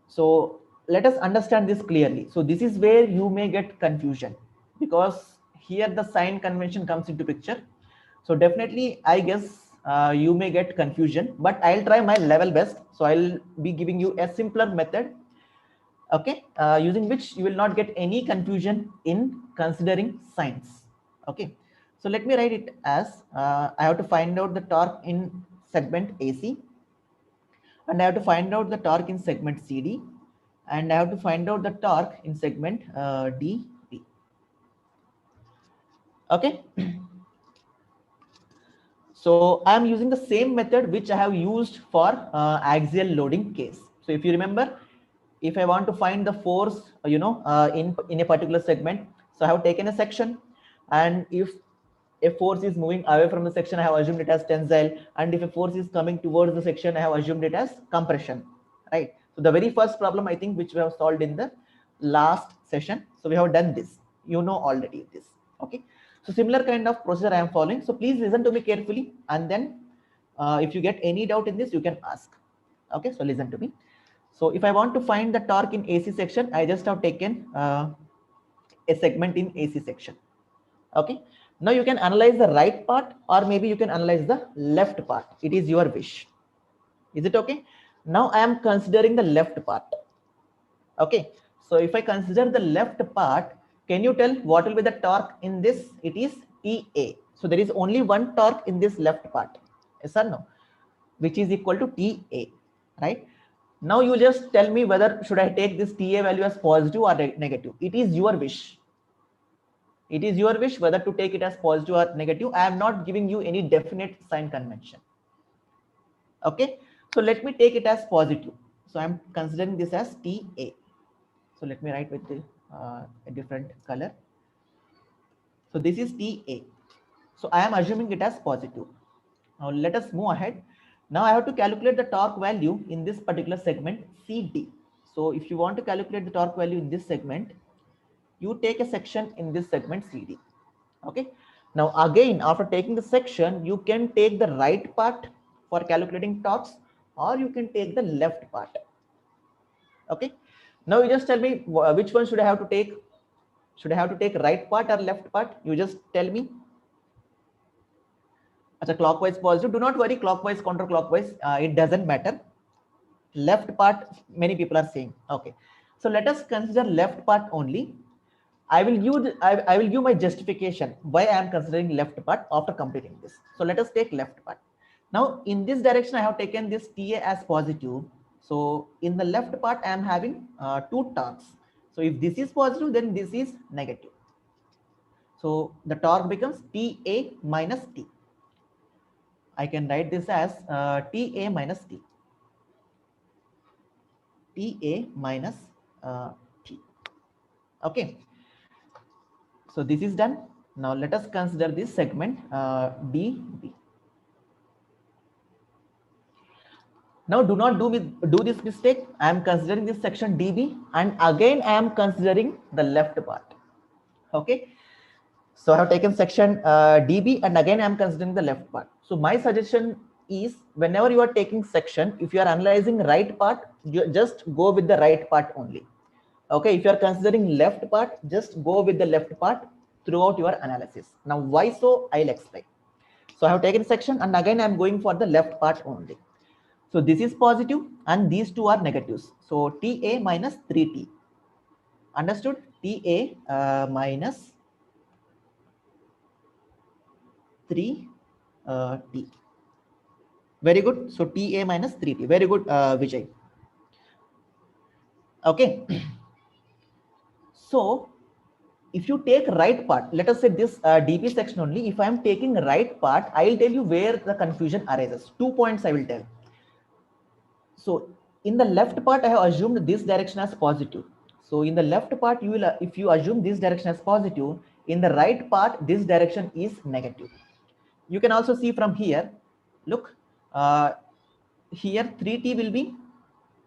So let us understand this clearly. So this is where you may get confusion, because here the sign convention comes into picture. So definitely, I guess you may get confusion, but I'll try my level best. So I'll be giving you a simpler method, okay, using which you will not get any confusion in considering signs. Okay. So let me write it as I have to find out the torque in segment AC, and I have to find out the torque in segment CD, and I have to find out the torque in segment DB. Okay. So I am using the same method which I have used for axial loading case. So if you remember, if I want to find the force, in a particular segment, so I have taken a section, and if a force is moving away from the section, I have assumed it as tensile, and if a force is coming towards the section, I have assumed it as compression, right? So the very first problem, I think, which we have solved in the last session. So we have done this, you know already this. Okay. So similar kind of procedure I am following. So please listen to me carefully, and then if you get any doubt in this, you can ask. Okay. So listen to me. So if I want to find the torque in AC section, I just have taken a segment in AC section. Okay. Now you can analyze the right part, or maybe you can analyze the left part. It is your wish. Is it okay? Now I am considering the left part. Okay. So if I consider the left part, can you tell what will be the torque in this? It is TA. So there is only one torque in this left part. Yes or no? Which is equal to TA, right? Now you just tell me whether should I take this TA value as positive or negative. It is your wish. It is your wish whether to take it as positive or negative. I am not giving you any definite sign convention. Okay. So let me take it as positive. So I'm considering this as TA. So let me write with a different color. So this is TA. So I am assuming it as positive. Now let us move ahead. Now I have to calculate the torque value in this particular segment CD. So if you want to calculate the torque value in this segment, you take a section in this segment CD. Okay. Now again, after taking the section, you can take the right part for calculating torques, or you can take the left part. Okay. Now you just tell me which one should I have to take. Should I have to take right part or left part? You just tell me. As a clockwise positive, do not worry, clockwise, counterclockwise, it doesn't matter. Left part, many people are saying. Okay. So let us consider left part only. I will give my justification why I am considering left part after completing this. So let us take left part. Now in this direction, I have taken this TA as positive. So in the left part, I am having two torques. So if this is positive, then this is negative. So the torque becomes TA minus T. I can write this as TA minus T. TA minus T. Okay. So this is done. Now let us consider this segment DB. Now do not do this mistake. I am considering this section DB, and again I am considering the left part. Okay. So I have taken section DB, and again I am considering the left part. So my suggestion is, whenever you are taking section, if you are analyzing right part, you just go with the right part only. Okay. If you are considering left part, just go with the left part throughout your analysis. Now why so? I'll explain. So I have taken section, and again I am going for the left part only. So this is positive and these two are negatives. So TA minus 3T. Understood? TA minus 3T. Very good. So TA minus 3T. Very good, Vijay. Okay. So if you take right part, let us say this dp section only, if I am taking right part, I will tell you where the confusion arises. 2 points I will tell. So in the left part, I have assumed this direction as positive. So in the left part, you will, if you assume this direction as positive, in the right part, this direction is negative. You can also see from here, look, here 3t will be,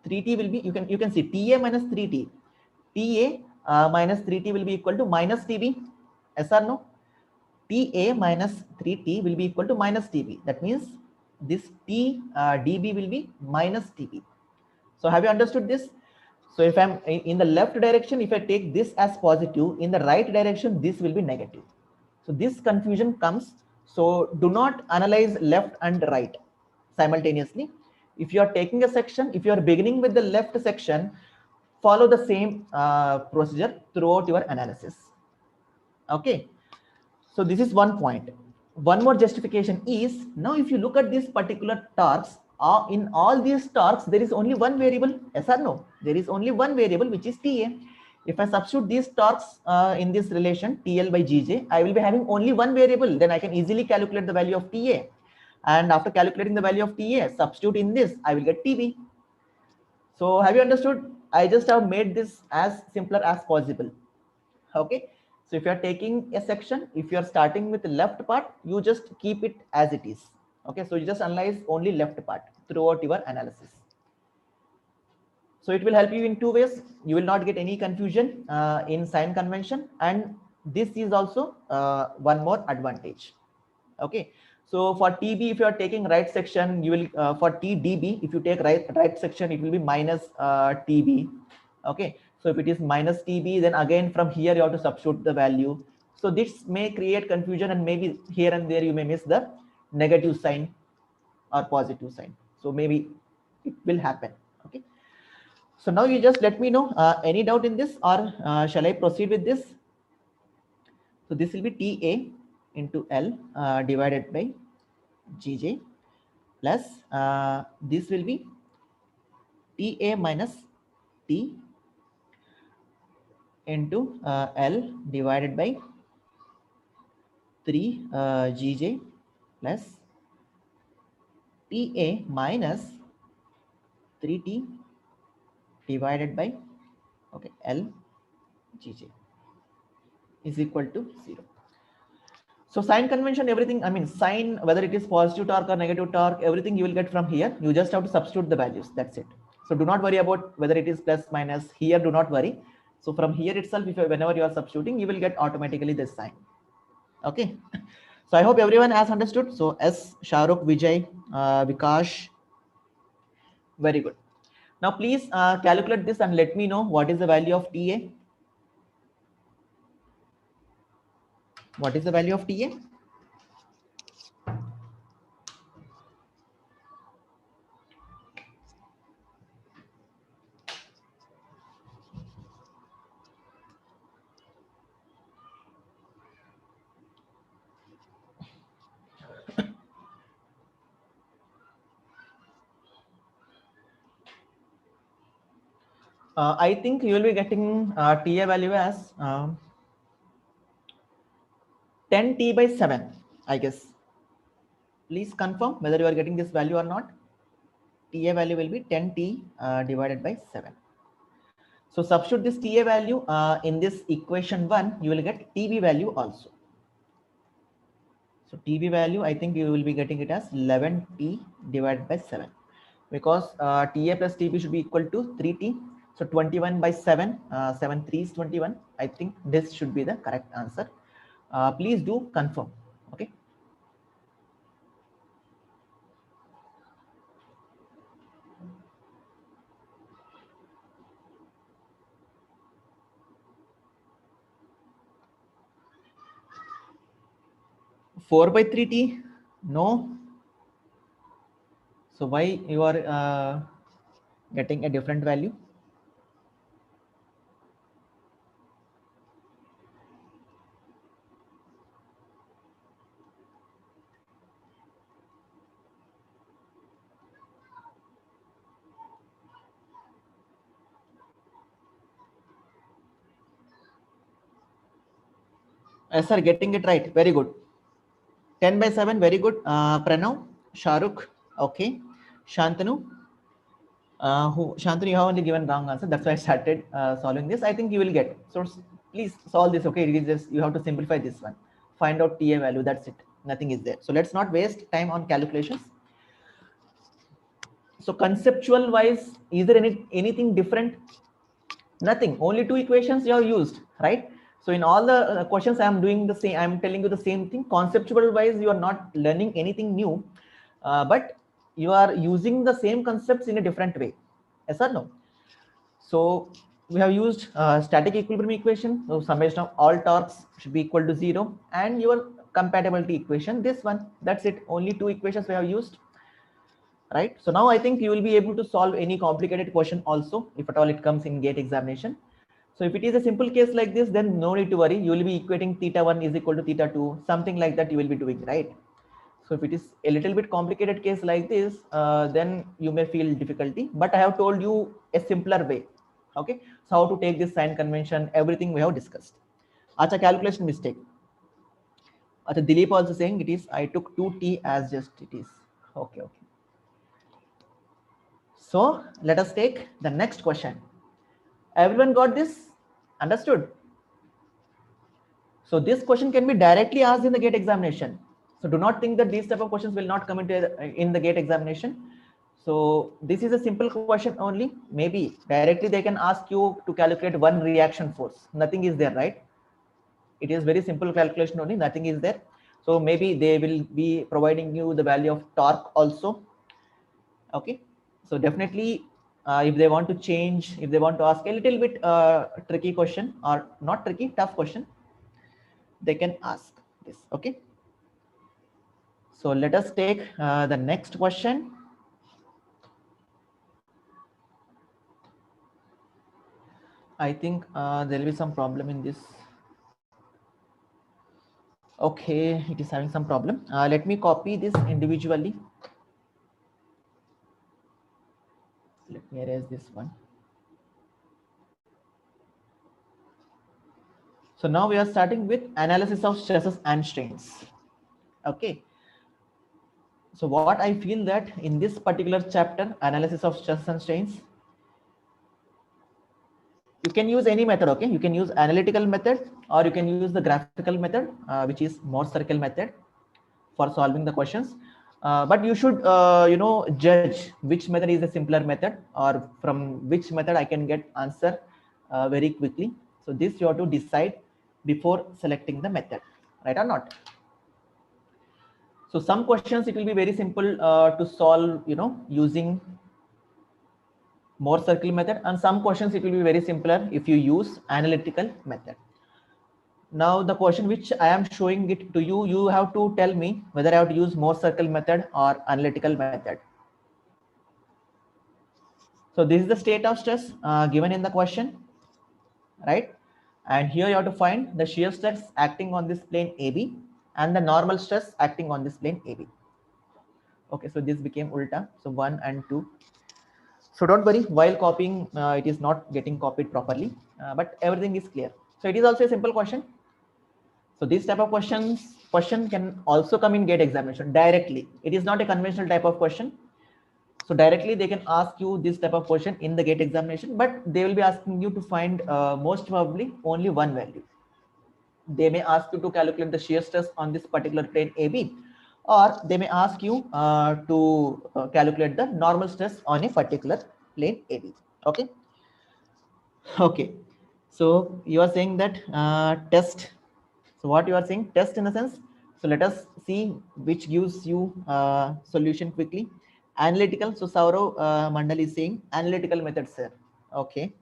you can see ta minus 3t, ta minus 3t will be equal to minus tb, yes or no? Ta minus 3t will be equal to minus tb. That means this t db will be minus tb. So have you understood this? So if I'm in the left direction, if I take this as positive, in the right direction, this will be negative. So this confusion comes. So do not analyze left and right simultaneously. If you are taking a section, if you are beginning with the left section, follow the same procedure throughout your analysis. Okay. So this is one point. One more justification is, now if you look at these particular torques, in all these torques, there is only one variable, yes or no? There is only one variable, which is TA. If I substitute these torques in this relation, TL by GJ, I will be having only one variable. Then I can easily calculate the value of TA. And after calculating the value of TA, substitute in this, I will get TB. So have you understood? I just have made this as simpler as possible. Okay. So if you are taking a section, if you are starting with the left part, you just keep it as it is. Okay. So you just analyze only left part throughout your analysis. So it will help you in two ways. You will not get any confusion in sign convention, and this is also one more advantage. Okay. So for TB, if you are taking right section, you will for TDB, if you take right section, it will be minus TB. Okay. So if it is minus TB, then again from here you have to substitute the value. So this may create confusion, and maybe here and there you may miss the negative sign or positive sign. So maybe it will happen. Okay. So now you just let me know any doubt in this, or shall I proceed with this? So this will be TA into L divided by GJ plus this will be TA minus T into L divided by 3 GJ plus TA minus 3T divided by L GJ is equal to 0. So sign convention, everything, I mean sign, whether it is positive torque or negative torque, everything you will get from here. You just have to substitute the values. That's it. So do not worry about whether it is plus minus here. Do not worry. So from here itself, if whenever you are substituting, you will get automatically this sign. Okay. So I hope everyone has understood. So S, Shahrukh, Vijay, Vikash. Very good. Now please calculate this and let me know what is the value of TA. What is the value of TA? I think you will be getting TA value as 10T by 7, I guess. Please confirm whether you are getting this value or not. TA value will be 10T divided by 7. So substitute this TA value in this equation 1, you will get TB value also. So TB value, I think you will be getting it as 11T divided by 7, because TA plus TB should be equal to 3T. So 21 by 7, 7 3 is 21. I think this should be the correct answer. Please do confirm. Okay. Four by 3T, no. So why you are getting a different value? Yes, sir, getting it right. Very good. 10 by 7, very good. Pranav, Shahrukh, okay. Shantanu, Shantanu, you have only given wrong answer. That's why I started solving this. I think you will get. So please solve this, okay? It is just, you have to simplify this one. Find out TA value, that's it. Nothing is there. So let's not waste time on calculations. So conceptual wise, is there anything different? Nothing. Only two equations you have used, right? So in all the questions, I am doing the same. I am telling you the same thing. Conceptual wise, you are not learning anything new, but you are using the same concepts in a different way. Yes or no? So we have used static equilibrium equation. So summation of all torques should be equal to 0, and your compatibility equation. This one. That's it. Only two equations we have used, right? So now I think you will be able to solve any complicated question also, if at all it comes in GATE examination. So if it is a simple case like this, then no need to worry. You will be equating theta1 is equal to theta2, something like that you will be doing, right? So if it is a little bit complicated case like this, then you may feel difficulty, but I have told you a simpler way. Okay, so how to take this sign convention, everything we have discussed. Acha, calculation mistake. Acha, Dilip also saying it is, I took 2t as just it is. Okay, okay. So let us take the next question. Everyone got this? Understood? So this question can be directly asked in the GATE examination. So do not think that these type of questions will not come into in the GATE examination. So this is a simple question only. Maybe directly they can ask you to calculate one reaction force. Nothing is there, right? It is very simple calculation only. Nothing is there. So maybe they will be providing you the value of torque also. Okay. So definitely, if they want to change, if they want to ask a little bit tricky question, or not tricky, tough question, they can ask this. Okay. So let us take the next question. I think there will be some problem in this. Okay, it is having some problem. Let me copy this individually. Let me erase this one. So now we are starting with analysis of stresses and strains. Okay. So what I feel that in this particular chapter, analysis of stresses and strains, you can use any method. Okay, you can use analytical method, or you can use the graphical method, which is Morse circle method, for solving the questions. But you should judge which method is a simpler method, or from which method I can get answer very quickly. So this you have to decide before selecting the method, right or not? So some questions it will be very simple to solve, using Morse circle method, and some questions it will be very simpler if you use analytical method. Now the question which I am showing it to you, you have to tell me whether I have to use Morse circle method or analytical method. So this is the state of stress given in the question, right? And here you have to find the shear stress acting on this plane AB and the normal stress acting on this plane AB. Okay, so this became ulta. So 1 and 2. So don't worry, while copying, it is not getting copied properly, but everything is clear. So it is also a simple question. So this type of question can also come in GATE examination directly. It is not a conventional type of question. So directly they can ask you this type of question in the GATE examination, but they will be asking you to find most probably only one value. They may ask you to calculate the shear stress on this particular plane AB, or they may ask you to calculate the normal stress on a particular plane AB. Okay. Okay. So you are saying that test. So what you are saying, test in the sense. So let us see which gives you solution quickly. Analytical. So Saurav Mandal is saying analytical method, sir. Okay.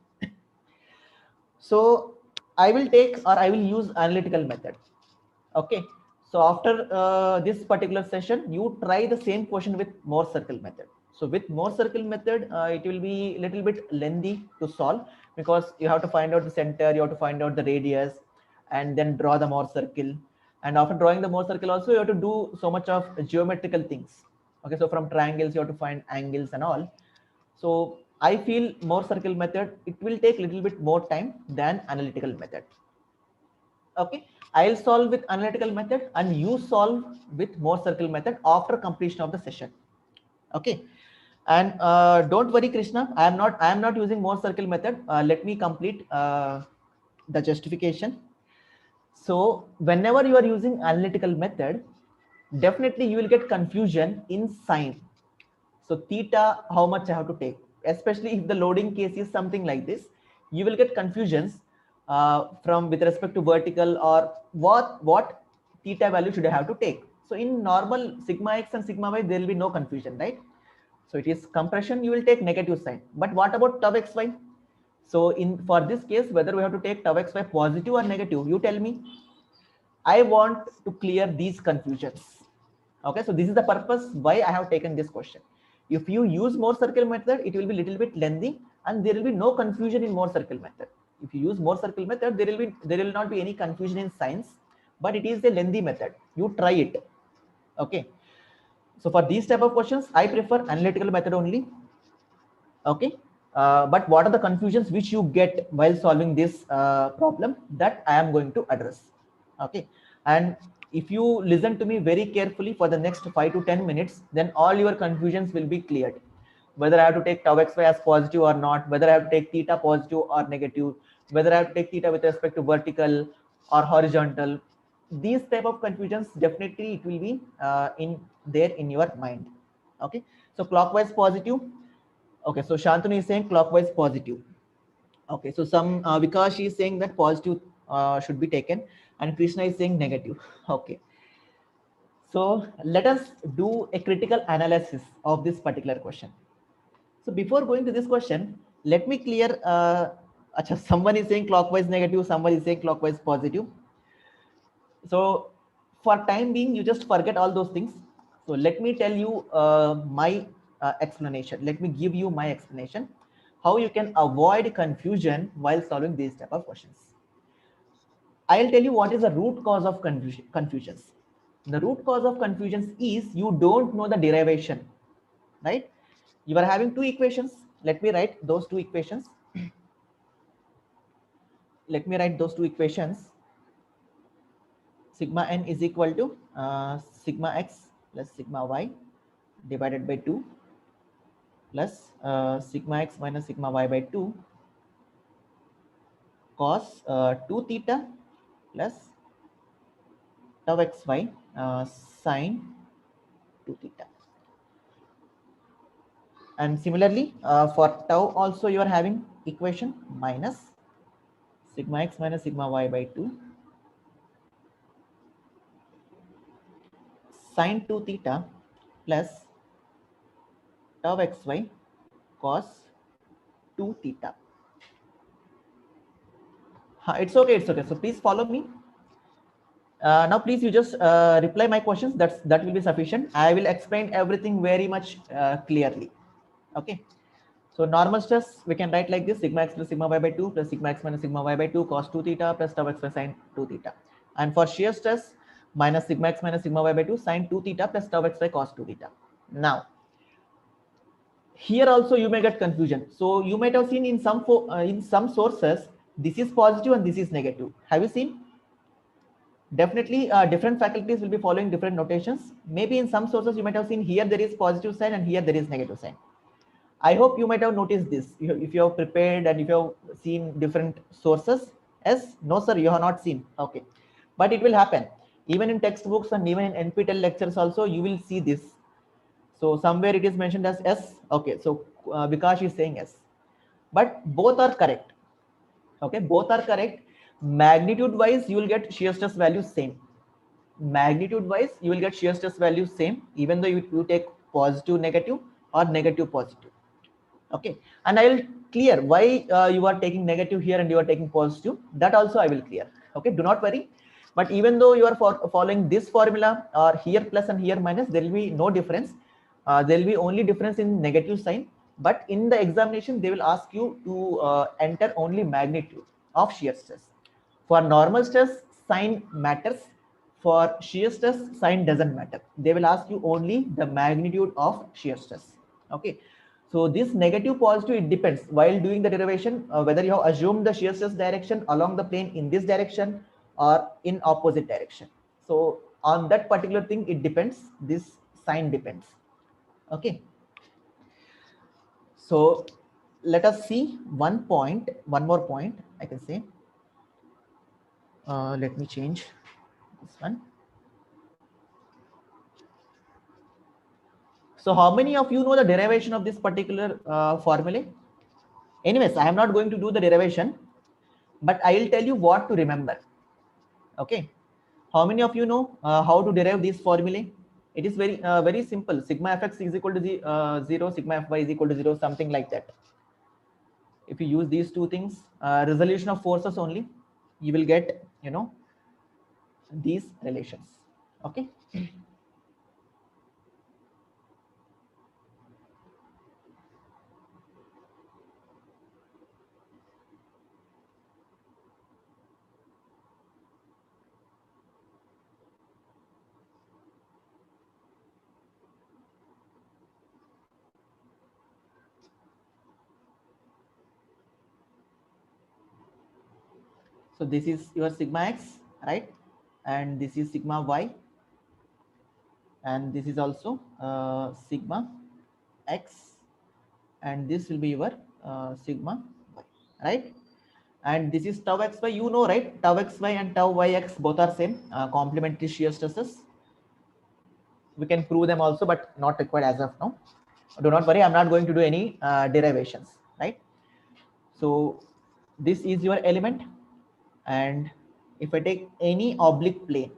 So I will take, or I will use analytical method. Okay. So after this particular session, you try the same question with Morse circle method. So with Morse circle method, it will be a little bit lengthy to solve, because you have to find out the center, you have to find out the radius, and then draw the Morse circle. And after drawing the Morse circle also, you have to do so much of geometrical things. Okay, so from triangles, you have to find angles and all. So I feel Morse circle method, it will take a little bit more time than analytical method. Okay, I'll solve with analytical method and you solve with Mohr circle method after completion of the session. Okay, and don't worry, Krishna, I am not using Mohr circle method. Let me complete the justification. So whenever you are using analytical method, definitely you will get confusion in sign. So theta, how much I have to take, especially if the loading case is something like this, you will get confusions from with respect to vertical or what theta value should I have to take. So in normal sigma x and sigma y, there will be no confusion, right? So it is compression, you will take negative sign. But what about tau xy? So in for this case, whether we have to take tau xy positive or negative, you tell me. I want to clear these confusions. Okay, so this is the purpose why I have taken this question. If you use Mohr circle method, it will be little bit lengthy and there will be no confusion in Mohr circle method. If you use Mohr circle method, there will not be any confusion in science, but it is a lengthy method. You try it. Okay. So for these type of questions, I prefer analytical method only. Okay. But what are the confusions which you get while solving this problem that I am going to address? Okay, and if you listen to me very carefully for the next 5 to 10 minutes, then all your confusions will be cleared. Whether I have to take tau xy as positive or not, whether I have to take theta positive or negative, whether I have to take theta with respect to vertical or horizontal, these type of confusions definitely it will be in there in your mind. Okay, so clockwise positive. Okay, so Shantanu is saying clockwise positive. Okay, so some Vikash is saying that positive should be taken, and Krishna is saying negative. Okay, so let us do a critical analysis of this particular question. So before going to this question, let me clear. Someone is saying clockwise negative, someone is saying clockwise positive. So for time being, you just forget all those things. So let me tell you my explanation. Let me give you my explanation how you can avoid confusion while solving these type of questions. I'll tell you what is the root cause of confusions. The root cause of confusions is you don't know the derivation, right? You are having two equations. Let me write those two equations. Let me write those two equations. Sigma n is equal to sigma x plus sigma y divided by 2 plus sigma x minus sigma y by 2 cos 2 theta plus tau xy sine 2 theta. And similarly for tau also you are having equation minus sigma x minus sigma y by 2 sine 2 theta plus tau xy cos 2 theta. It's okay, it's okay. So please follow me. Now please you just reply my questions. That will be sufficient. I will explain everything very much clearly. Okay. So normal stress we can write like this: sigma x plus sigma y by 2 plus sigma x minus sigma y by 2 cos 2 theta plus tau x by sine 2 theta. And for shear stress, minus sigma x minus sigma y by 2 sine 2 theta plus tau x by cos 2 theta. Now here also you may get confusion. So you might have seen in some sources this is positive and this is negative. Have you seen? Definitely different faculties will be following different notations. Maybe in some sources you might have seen here there is positive sign and here there is negative sign. I hope you might have noticed this if you have prepared and if you have seen different sources. Yes, no sir, you have not seen. Okay, but it will happen even in textbooks and even in NPTEL lectures also you will see this. So somewhere it is mentioned as S. Okay, so Vikash is saying S, but both are correct. Okay, both are correct. Magnitude wise you will get shear stress value same. Magnitude wise you will get shear stress value same even though you take positive negative or negative positive. Okay, and I will clear why you are taking negative here and you are taking positive. That also I will clear. Okay, do not worry. But even though you are following this formula or here plus and here minus, there will be no difference. There will be only difference in negative sign. But in the examination they will ask you to enter only magnitude of shear stress. For normal stress, sign matters. For shear stress, sign doesn't matter. They will ask you only the magnitude of shear stress. Okay, so this negative positive, it depends while doing the derivation whether you have assumed the shear stress direction along the plane in this direction or in opposite direction. So on that particular thing, it depends, this sign depends. Okay, so let us see one more point I can say. Let me change this one. So how many of you know the derivation of this particular formula? Anyways, I am not going to do the derivation, but I will tell you what to remember. Okay, how many of you know how to derive this formula? It is very simple. Sigma fx is equal to 0, sigma fy is equal to 0, something like that. If you use these two things, resolution of forces only, you will get, you know, these relations. Okay. So this is your sigma x, right? And this is sigma y, and this is also sigma x, and this will be your sigma y, right? And this is tau xy, you know, right? Tau xy and tau yx both are same, complementary shear stresses. We can prove them also, but not required as of now. Do not worry, I'm not going to do any derivations, right? So this is your element, and if I take any oblique plane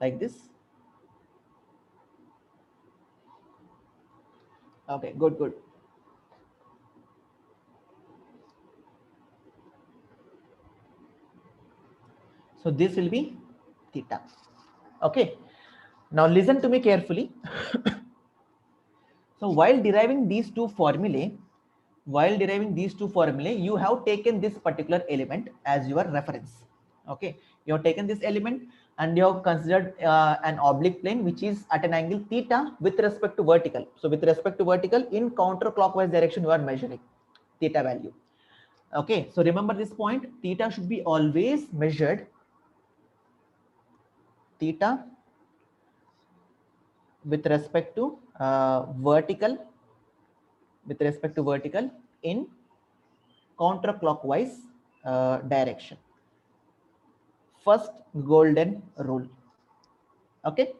like this, okay, good. So this will be theta. Okay, now listen to me carefully. So while deriving these two formulae, you have taken this particular element as your reference. Okay, you have taken this element and you have considered an oblique plane which is at an angle theta with respect to vertical. So with respect to vertical, in counterclockwise direction you are measuring theta value. Okay, so remember this point, theta should be always measured, theta with respect to vertical, in counterclockwise direction. First golden rule. Okay,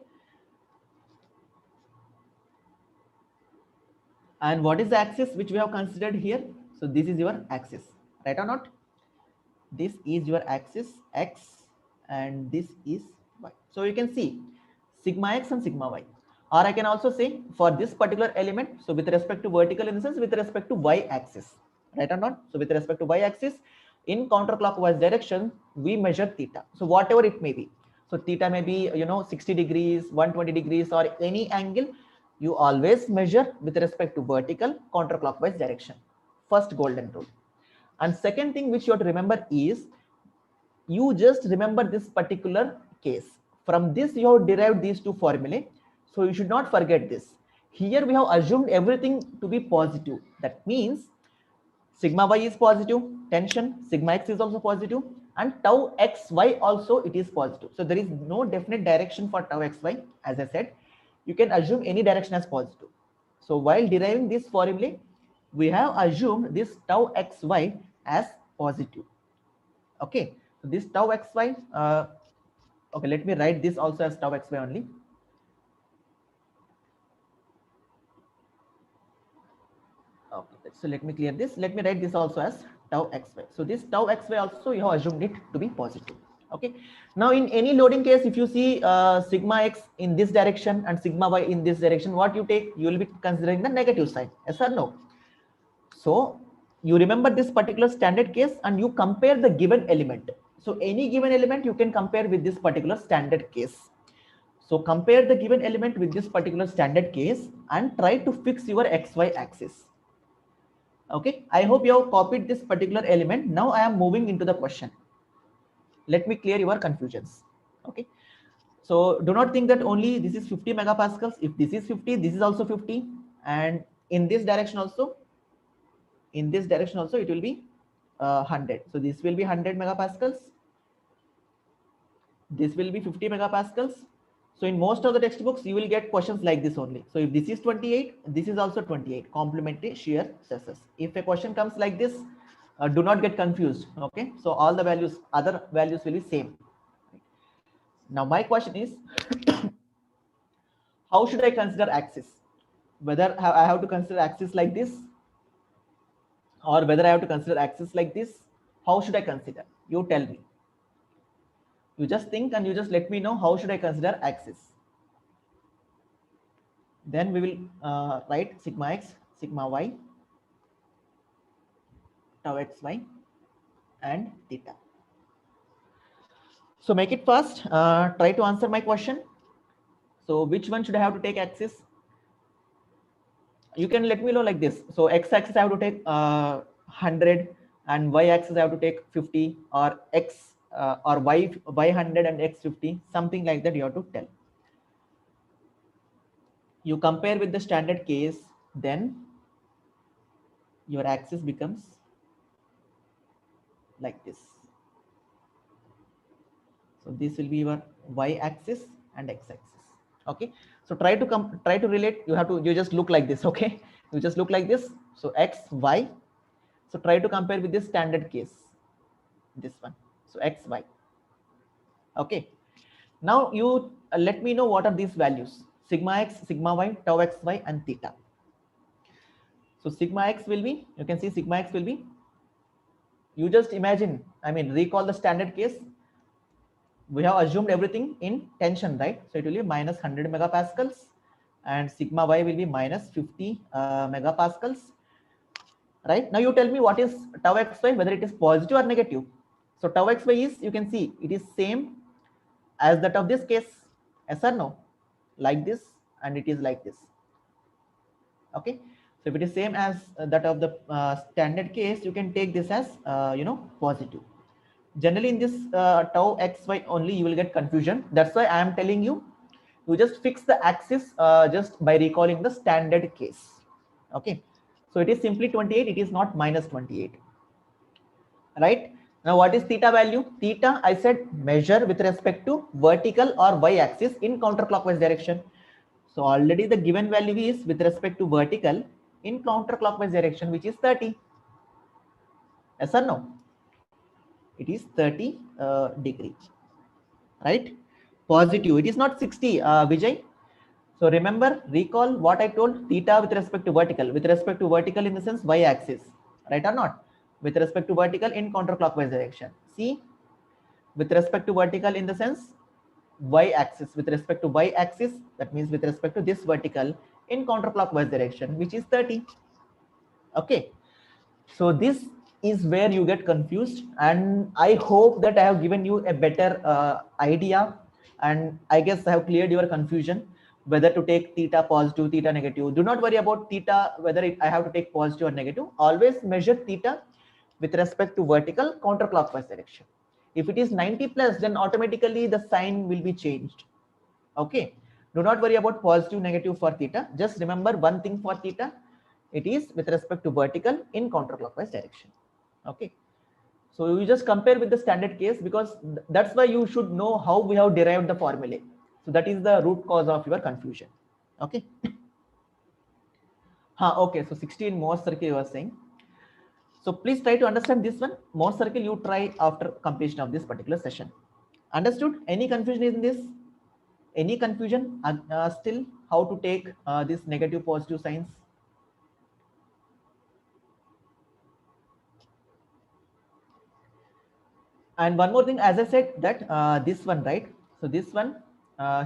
and what is the axis which we have considered here? So this is your axis, right or not? This is your axis x, and this is y. So you can see sigma x and sigma y, or I can also say for this particular element, so with respect to vertical, in the sense with respect to y axis, right or not? So with respect to y axis, in counterclockwise direction we measure theta, so whatever it may be. So theta may be, you know, 60 degrees, 120 degrees, or any angle, you always measure with respect to vertical counterclockwise direction. First golden rule. And second thing which you have to remember is, you just remember this particular case. From this you have derived these two formulae, so you should not forget this. Here we have assumed everything to be positive. That means sigma y is positive, tension, sigma x is also positive, and tau xy also it is positive. So there is no definite direction for tau xy. As I said, you can assume any direction as positive. So while deriving this formula, we have assumed this tau xy as positive. Okay, so this tau xy, okay, let me write this also as tau xy only. Okay, so let me clear this. Let me write this also as tau xy. So this tau xy also you have assumed it to be positive. Okay, now in any loading case, if you see sigma x in this direction and sigma y in this direction, what you take? You will be considering the negative side. Yes or no? So you remember this particular standard case and you compare the given element. So any given element you can compare with this particular standard case. So compare the given element with this particular standard case and try to fix your xy axis. Okay, I hope you have copied this particular element. Now I am moving into the question. Let me clear your confusions. Okay, so do not think that only this is 50 megapascals. If this is 50, this is also 50, and in this direction also, it will be 100. So this will be 100 megapascals, This will be 50 megapascals. So in most of the textbooks, you will get questions like this only. So if this is 28, this is also 28, complementary shear stresses. If a question comes like this, do not get confused. Okay, so all the values, other values will be same. Now my question is, how should I consider axis? Whether I have to consider axis like this, or whether I have to consider axis like this, how should I consider? You tell me. You just think and you just let me know how should I consider axis. Then we will write sigma x, sigma y, tau xy, and theta. So make it fast. Try to answer my question. So which one should I have to take axis? You can let me know like this. So x-axis I have to take 100 and y-axis I have to take 50, or x or y 100 and x 50, something like that you have to tell. You compare with the standard case, then your axis becomes like this. So this will be your y-axis and x-axis. Okay, so try to relate. You just look like this. Okay, you just look like this. So x, y. So try to compare with this standard case, this one. So x, y. Okay, now you let me know what are these values: sigma x, sigma y, tau xy, and theta. So sigma x will be, you can see sigma x will be, you just imagine, I mean, recall the standard case. We have assumed everything in tension, right? So it will be minus 100 megapascals, and sigma y will be minus 50 megapascals. Right, now you tell me what is tau xy, whether it is positive or negative. So tau xy is, you can see it is same as that of this case, yes or no? Like this, and it is like this. Okay, so if it is same as that of the standard case, you can take this as positive. Generally in this tau xy only you will get confusion. That's why I am telling you, you just fix the axis just by recalling the standard case. Okay, so it is simply 28, it is not minus 28. Right, now what is theta value? Theta, I said, measure with respect to vertical or y-axis in counterclockwise direction. So already the given value is with respect to vertical in counterclockwise direction, which is 30. Yes or no? It is 30 degrees. Right? Positive. It is not 60, Vijay. So remember, recall what I told: theta with respect to vertical. With respect to vertical in the sense y-axis. Right or not? With respect to vertical in counterclockwise direction. See, with respect to vertical in the sense y-axis. With respect to y-axis, that means with respect to this vertical in counterclockwise direction, which is 30. Okay, so this is where you get confused, and I hope that I have given you a better idea, and I guess I have cleared your confusion whether to take theta positive, theta negative. Do not worry about theta, whether I have to take positive or negative. Always measure theta with respect to vertical counterclockwise direction. If it is 90 plus, then automatically the sign will be changed. Okay, do not worry about positive, negative for theta. Just remember one thing for theta: it is with respect to vertical in counterclockwise direction. Okay, so you just compare with the standard case, because that's why you should know how we have derived the formulae. So that is the root cause of your confusion. Okay. Okay, so 16 Morse circle you are saying. So please try to understand this one. Morse circle you try after completion of this particular session. Understood? Any confusion in this? Any confusion still how to take this negative positive signs? And one more thing, as I said, that this one, right? So this one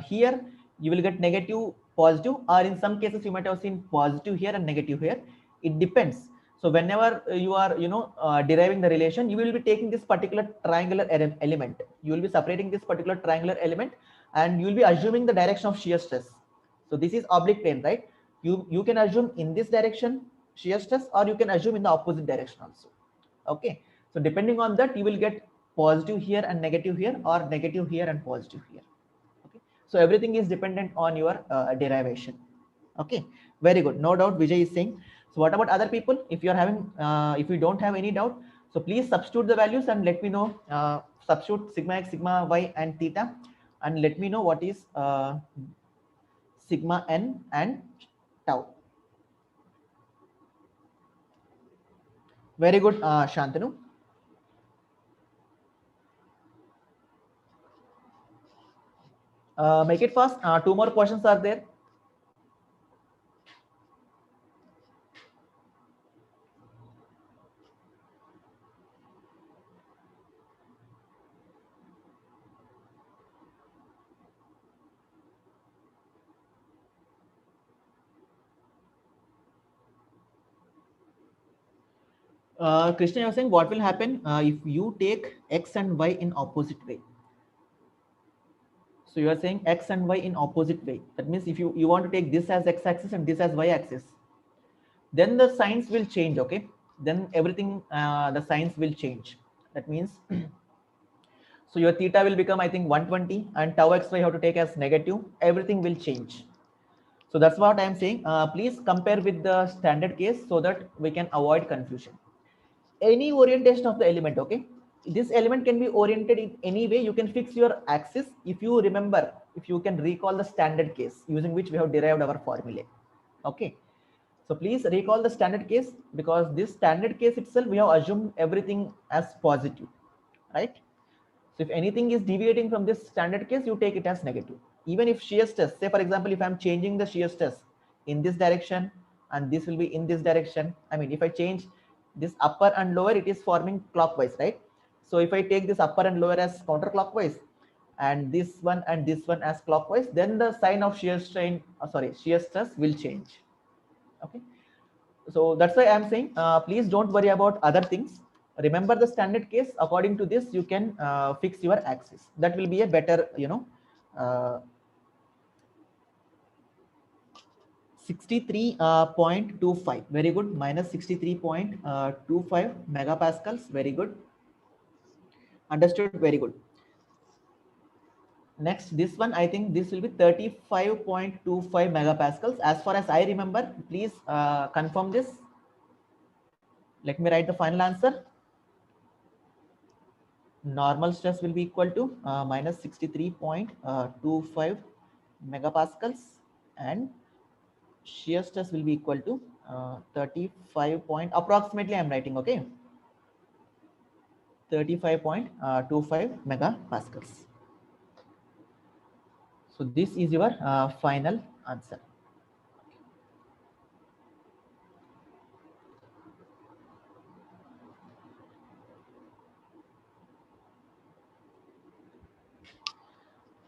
here you will get negative positive, or in some cases you might have seen positive here and negative here. It depends. So whenever you are deriving the relation, you will be taking this particular triangular element. You will be separating this particular triangular element, and you will be assuming the direction of shear stress. So this is oblique plane, right? You can assume in this direction shear stress, or you can assume in the opposite direction also. Okay, so depending on that, you will get positive here and negative here, or negative here and positive here. Okay, so everything is dependent on your derivation. Okay, very good. No doubt Vijay is saying. So what about other people? If you are having if you don't have any doubt, So please substitute the values and let me know, substitute sigma x, sigma y and theta, and let me know what is sigma n and tau. Very good, Shantanu. Make it fast. Two more questions are there. Krishna, you're saying what will happen if you take x and y in opposite way? So you are saying x and y in opposite way. That means if you want to take this as x-axis and this as y-axis, then the signs will change. Okay, then everything, the signs will change. That means so your theta will become, I think, 120, and tau xy you have to take as negative. Everything will change. So that's what I am saying. Please compare with the standard case so that we can avoid confusion. Any orientation of the element, okay, this element can be oriented in any way. You can fix your axis if you remember, if you can recall the standard case using which we have derived our formulae. Okay, so please recall the standard case, because this standard case itself we have assumed everything as positive, right? So if anything is deviating from this standard case, you take it as negative. Even if shear stress, say for example, if I'm changing the shear stress in this direction and this will be in this direction, I mean, if I change this upper and lower, it is forming clockwise, right? So if I take this upper and lower as counterclockwise and this one as clockwise, then the sign of shear strain, shear stress will change. Okay, so that's why I'm saying, please don't worry about other things. Remember the standard case. According to this, you can fix your axis. That will be a better, 63.25. Very good. Minus 63.25 megapascals. Very good. Understood. Very good. Next, this one, I think this will be 35.25 megapascals. As far as I remember, please confirm this. Let me write the final answer. Normal stress will be equal to minus 63.25 megapascals, and shear stress will be equal to 35 point, approximately I'm writing, okay, 35.25 megapascals. So this is your final answer.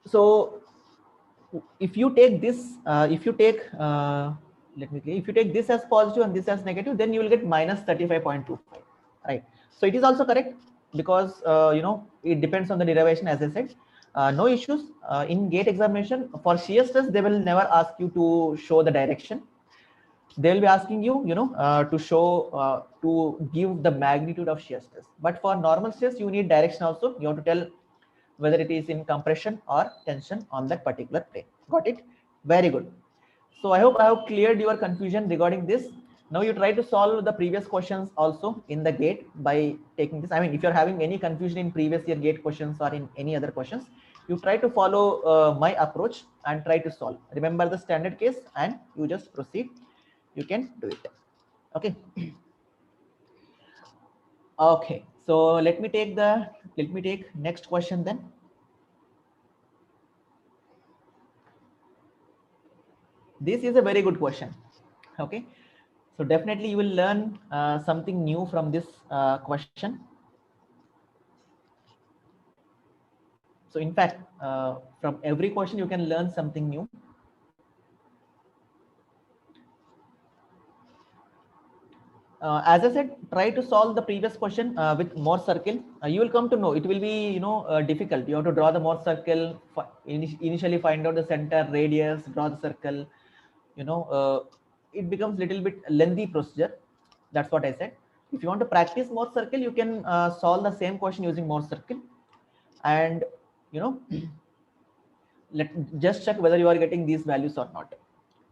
So if you take this, if you take if you take this as positive and this as negative, then you will get minus 35.25, right? So it is also correct, because it depends on the derivation, as I said. No issues in GATE examination. For shear stress, they will never ask you to show the direction. They will be asking you, to show, to give the magnitude of shear stress. But for normal stress, you need direction also. You have to tell whether it is in compression or tension on that particular plane. Got it? Very good. So I hope I have cleared your confusion regarding this. Now you try to solve the previous questions also in the GATE by taking this. I mean, if you're having any confusion in previous year GATE questions or in any other questions, you try to follow my approach and try to solve. Remember the standard case and you just proceed. You can do it. Okay. Okay. So let me take next question then. This is a very good question. Okay, so definitely you will learn something new from this question. So in fact, from every question you can learn something new. As I said, try to solve the previous question with more circle. You will come to know it will be difficult. You have to draw the more circle, initially find out the center, radius, draw the circle. It becomes little bit lengthy procedure. That's what I said. If you want to practice more circle, you can solve the same question using more circle, and just check whether you are getting these values or not.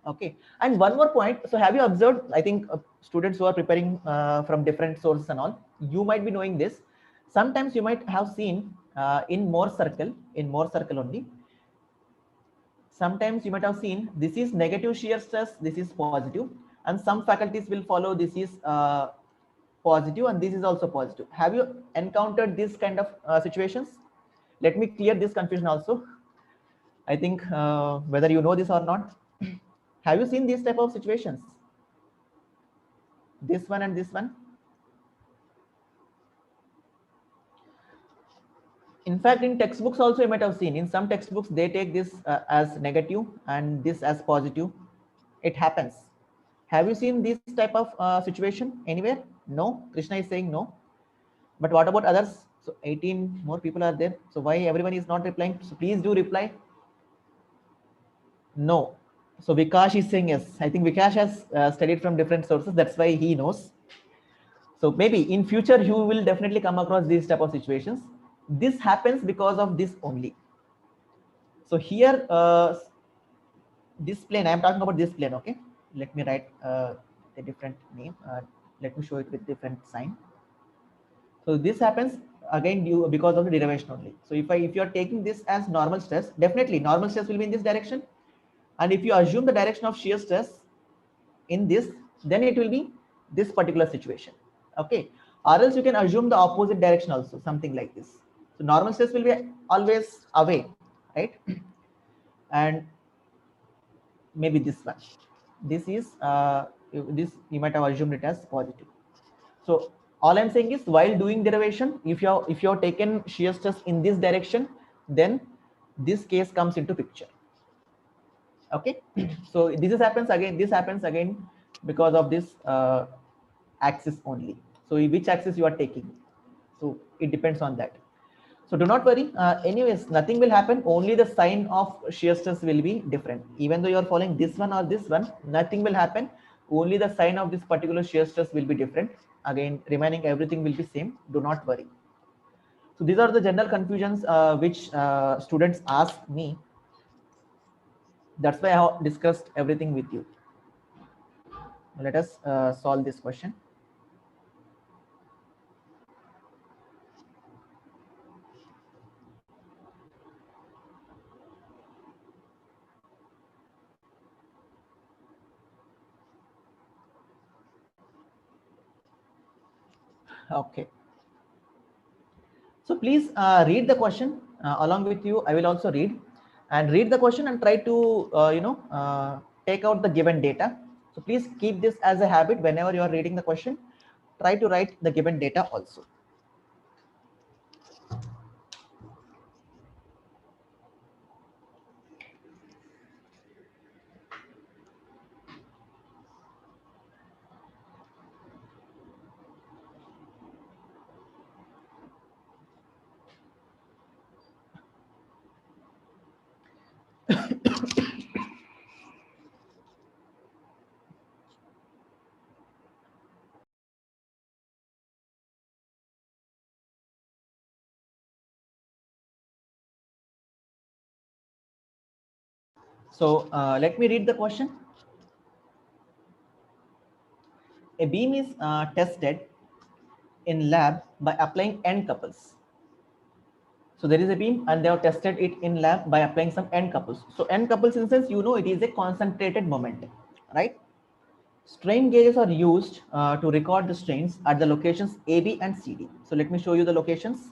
Okay, and one more point. So have you observed, I think students who are preparing from different sources and all, you might be knowing this. Sometimes you might have seen in more circle only, sometimes you might have seen this is negative shear stress, this is positive, and some faculties will follow this is positive and this is also positive. Have you encountered this kind of situations? Let me clear this confusion also. I think whether you know this or not, have you seen these type of situations? This one and this one. In fact, in textbooks also you might have seen, in some textbooks they take this as negative and this as positive. It happens. Have you seen this type of situation anywhere? No. Krishna is saying no. But what about others? So 18 more people are there. So why everyone is not replying? So please do reply. No. So Vikash is saying yes. I think Vikash has studied from different sources. That's why he knows. So maybe in future you will definitely come across these type of situations. This happens because of this only. So here this plane, I am talking about this plane. Okay, let me write a different name. Let me show it with different sign. So this happens again due because of the derivation only. So if you are taking this as normal stress, definitely normal stress will be in this direction, and if you assume the direction of shear stress in this, then it will be this particular situation. Okay, or else you can assume the opposite direction also, something like this. So normal stress will be always away, right? And maybe this one, this is this you might have assumed it as positive. So all I'm saying is, while doing derivation, if you're taken shear stress in this direction, then this case comes into picture. Okay. So this happens again because of this axis only. So which axis you are taking, so it depends on that. So do not worry. Anyways, nothing will happen. Only the sign of shear stress will be different. Even though you are following this one or this one, nothing will happen. Only the sign of this particular shear stress will be different. Again, remaining everything will be same. Do not worry. So these are the general confusions which students ask me. That's why I have discussed everything with you. Let us solve this question. Okay. So please read the question along with you. I will also read the question and try to take out the given data. So please keep this as a habit. Whenever you are reading the question, try to write the given data also. So let me read the question. A beam is tested in lab by applying end couples. So there is a beam and they have tested it in lab by applying some end couples. So end couples, in the sense, it is a concentrated moment, right? Strain gauges are used to record the strains at the locations A, B, and CD. So let me show you the locations.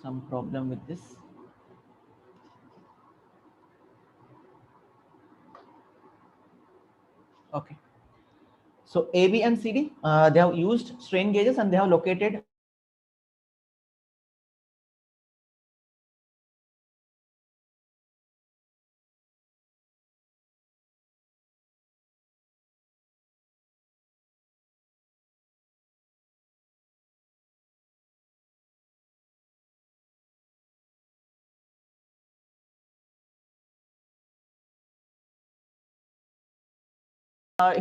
Some problem with this. Okay. So A, B, and CD, they have used strain gauges and they have located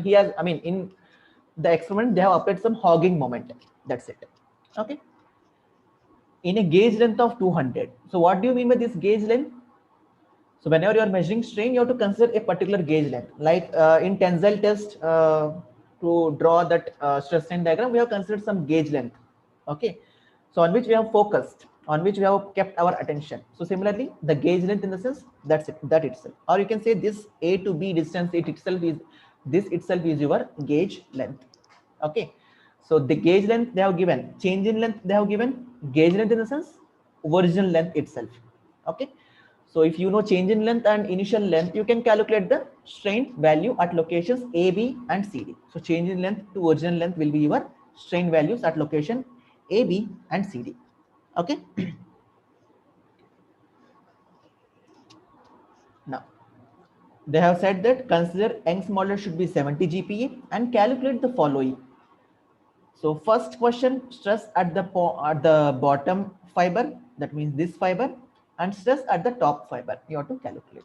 he has, I mean, in the experiment, they have applied some hogging moment. That's it. Okay. in a gauge length of 200. So what do you mean by this gauge length? So whenever you are measuring strain, you have to consider a particular gauge length. Like in tensile test, to draw that stress strain diagram, we have considered some gauge length. Okay, so on which we have focused, on which we have kept our attention. So similarly, the gauge length in the sense, that's it, that itself. Or you can say this A to B distance, it itself is, this itself is your gauge length. Okay, so the gauge length they have given, change in length they have given, gauge length in the sense original length itself. Okay, so if you know change in length and initial length, you can calculate the strain value at locations A, B and C, D. So change in length to original length will be your strain values at location A, B and C, D. Okay. Now they have said that consider Young's model should be 70 GPa and calculate the following. So first question, stress at the bottom fiber, that means this fiber, and stress at the top fiber you have to calculate.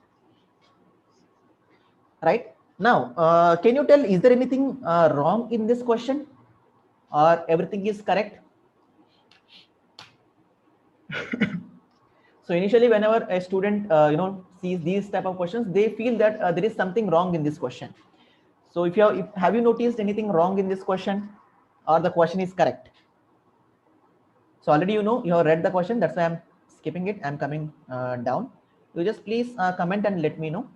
Right now, can you tell, is there anything wrong in this question or everything is correct? So initially, whenever a student sees these type of questions, they feel that there is something wrong in this question. So if have you noticed anything wrong in this question, or the question is correct? So already you have read the question, that's why I'm skipping it. I'm coming down. You just please comment and let me know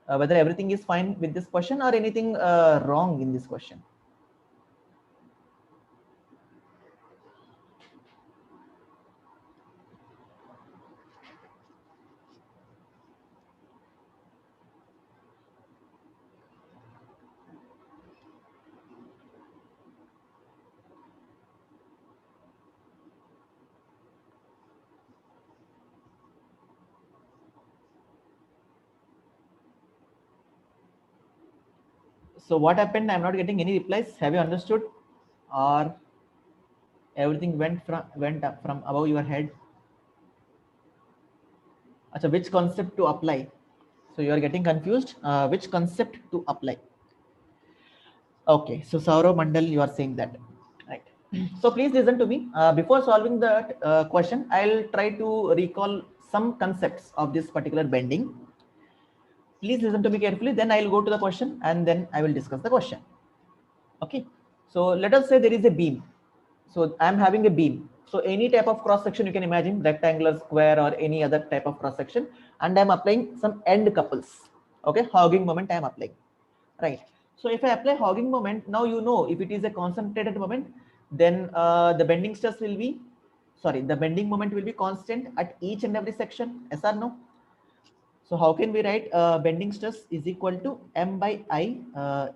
whether everything is fine with this question or anything wrong in this question. So what happened? I'm not getting any replies. Have you understood, or everything went up from above your head? Achha, which concept to apply? So you are getting confused. Which concept to apply? Okay, so Saurav Mandal, you are saying that, right? So please listen to me. Before solving that question, I'll try to recall some concepts of this particular bending. Please listen to me carefully. Then I'll go to the question and then I will discuss the question. Okay. So let us say there is a beam. So I'm having a beam. So any type of cross section you can imagine, rectangular, square, or any other type of cross section, and I'm applying some end couples. Okay, hogging moment I'm applying. Right. So if I apply hogging moment, now you know if it is a concentrated moment, then the bending stress will be, the bending moment will be constant at each and every section. Yes or no? So how can we write bending stress is equal to m by I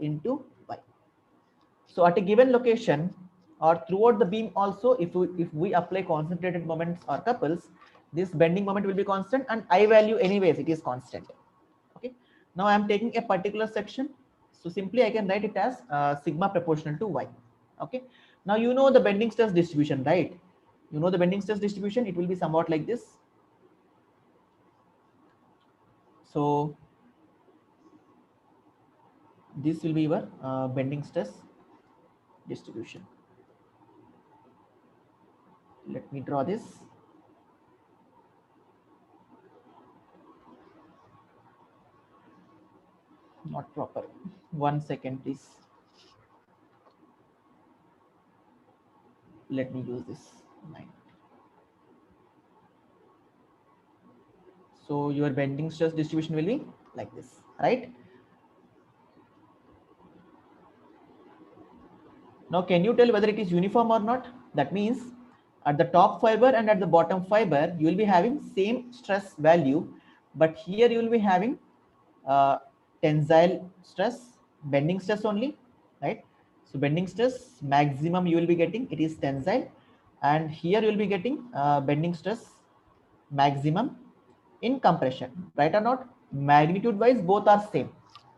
into y. So at a given location or throughout the beam also, if we apply concentrated moments or couples, this bending moment will be constant, and I value anyways it is constant. Okay. Now I am taking a particular section. So simply I can write it as sigma proportional to y. Okay. Now you know the bending stress distribution, right? You know the bending stress distribution. It will be somewhat like this. So this will be your bending stress distribution. Let me draw this. Not proper. 1 second, please. Let me use this line. So your bending stress distribution will be like this, right? Now, can you tell whether it is uniform or not? That means at the top fiber and at the bottom fiber, you will be having same stress value, but here you will be having tensile stress, bending stress only, right? So bending stress maximum you will be getting, it is tensile, and here you will be getting bending stress maximum in compression, right or not? Magnitude wise both are same.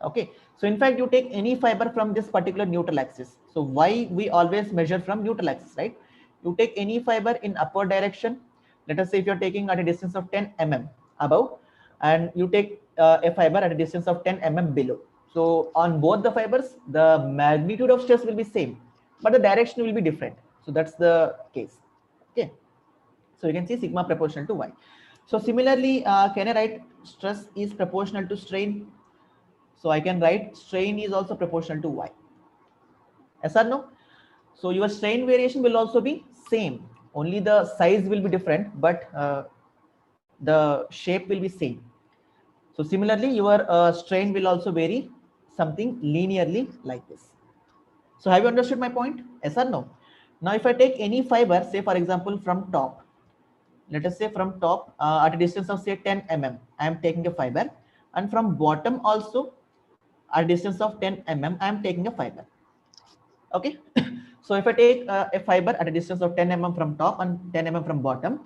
Okay, so in fact you take any fiber from this particular neutral axis. So why we always measure from neutral axis, right? You take any fiber in upward direction. Let us say if you're taking at a distance of 10 mm above, and you take a fiber at a distance of 10 mm below. So on both the fibers, the magnitude of stress will be same, but the direction will be different. So that's the case. Okay. So you can see sigma proportional to y. So similarly, can I write stress is proportional to strain? So I can write strain is also proportional to y. Yes or no? So your strain variation will also be same. Only the size will be different, but the shape will be same. So similarly, your strain will also vary something linearly like this. So have you understood my point? Yes or no? Now, if I take any fiber, say for example from top, let us say from top at a distance of say 10 mm, I am taking a fiber, and from bottom also at a distance of 10 mm, I am taking a fiber. Okay. So if I take a fiber at a distance of 10 mm from top and 10 mm from bottom,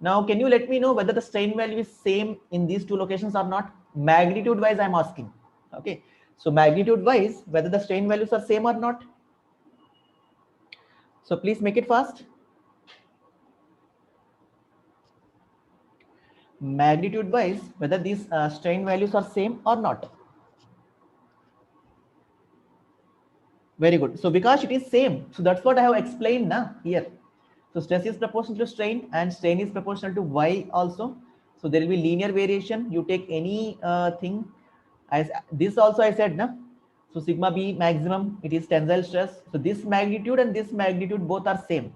now can you let me know whether the strain value is same in these two locations or not? Magnitude wise, I'm asking. Okay. So magnitude wise, whether the strain values are same or not. So please make it fast. Magnitude wise, whether these strain values are same or not. Very good. So because it is same, so that's what I have explained now here. So stress is proportional to strain and strain is proportional to y also. So there will be linear variation. You take any thing as this also I said na. So sigma b maximum, it is tensile stress. So this magnitude and this magnitude both are same.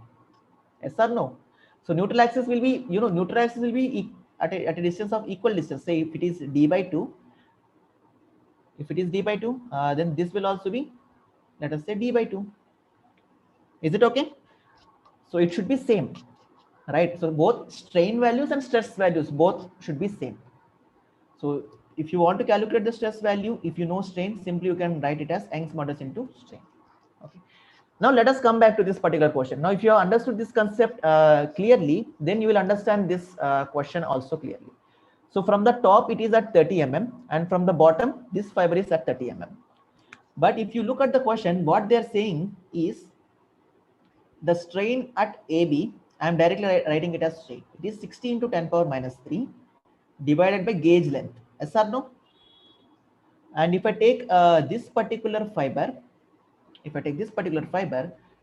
Yes or no? So neutral axis will be, neutral axis will be at a distance of equal distance. Say if it is d by 2, if it is d by 2, then this will also be, let us say d by 2. Is it okay? So it should be same, right? So both strain values and stress values both should be same. So if you want to calculate the stress value, if you know strain, simply you can write it as Young's modulus into strain. Okay. Now let us come back to this particular question. Now if you have understood this concept clearly, then you will understand this question also clearly. So from the top it is at 30 mm and from the bottom this fiber is at 30 mm. But if you look at the question, what they are saying is the strain at AB, I am directly writing it as strain. It is 60 into 10 power minus 3 divided by gauge length. Yes or no? And if I take this particular fiber,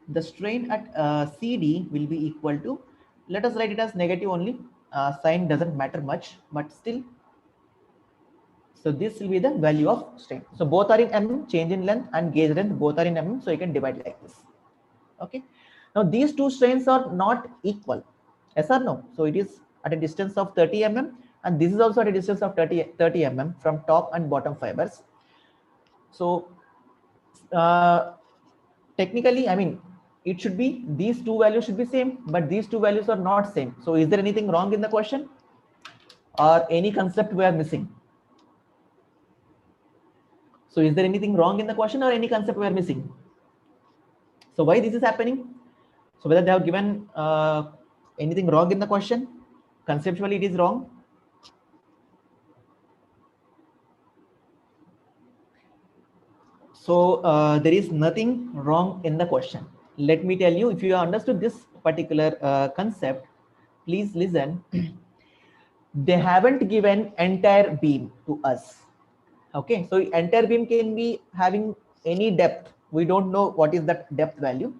the strain at CD will be equal to, let us write it as negative only. Sign doesn't matter much, but still. So this will be the value of strain. So both are in mm, change in length and gauge length both are in mm. So you can divide like this. Okay. Now these two strains are not equal. Yes or no? So it is at a distance of 30 mm and this is also at a distance of 30 mm from top and bottom fibers. So technically, I mean, it should be, these two values should be same, but these two values are not same. So is there anything wrong in the question or any concept we are missing? So is there anything wrong in the question or any concept we are missing? So why this is happening? So whether they have given anything wrong in the question, conceptually it is wrong. So there is nothing wrong in the question. Let me tell you, if you understood this particular concept, please listen. They haven't given entire beam to us. Okay, so entire beam can be having any depth. We don't know what is that depth value.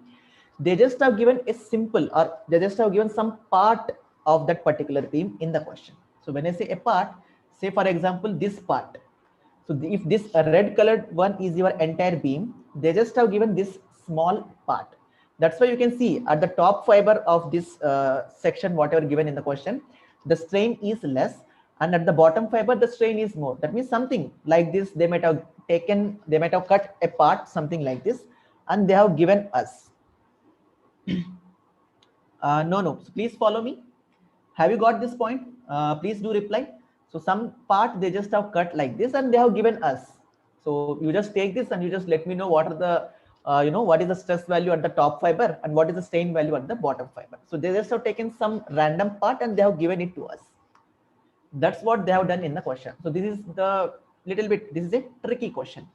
They just have given a simple, or they just have given some part of that particular beam in the question. So when I say a part, say for example this part. So if this red colored one is your entire beam, they just have given this small part. That's why you can see at the top fiber of this section, whatever given in the question, the strain is less, and at the bottom fiber the strain is more. That means something like this they might have taken, they might have cut a part, something like this, and they have given us. No, so please follow me. Have you got this point? Please do reply. So some part they just have cut like this and they have given us. So you just take this and you just let me know what are the what is the stress value at the top fiber and what is the strain value at the bottom fiber. So they just have taken some random part and they have given it to us. That's what they have done in the question. So this is the little bit, this is a tricky question.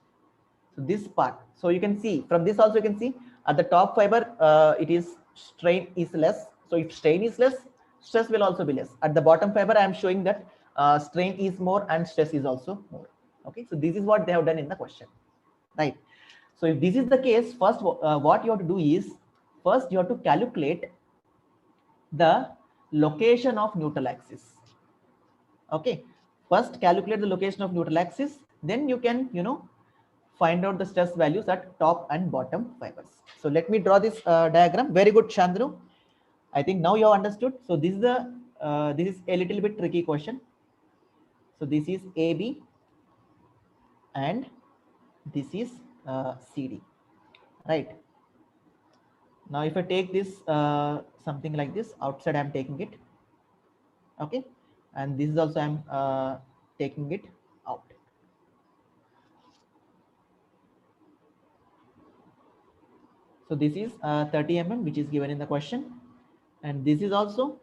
So this part, so you can see from this also you can see at the top fiber it is strain is less. So if strain is less, stress will also be less. At the bottom fiber I am showing that strain is more and stress is also more. Okay, so this is what they have done in the question, right? So if this is the case, first what you have to do is, first you have to calculate the location of neutral axis. Okay, first calculate the location of neutral axis, then you can, find out the stress values at top and bottom fibers. So let me draw this diagram. Very good, Chandru. I think now you have understood. So this is a little bit tricky question. So this is AB and this is CD, right? Now if I take this something like this, outside I'm taking it, okay, and this is also I'm taking it out. So this is 30 mm, which is given in the question, and this is also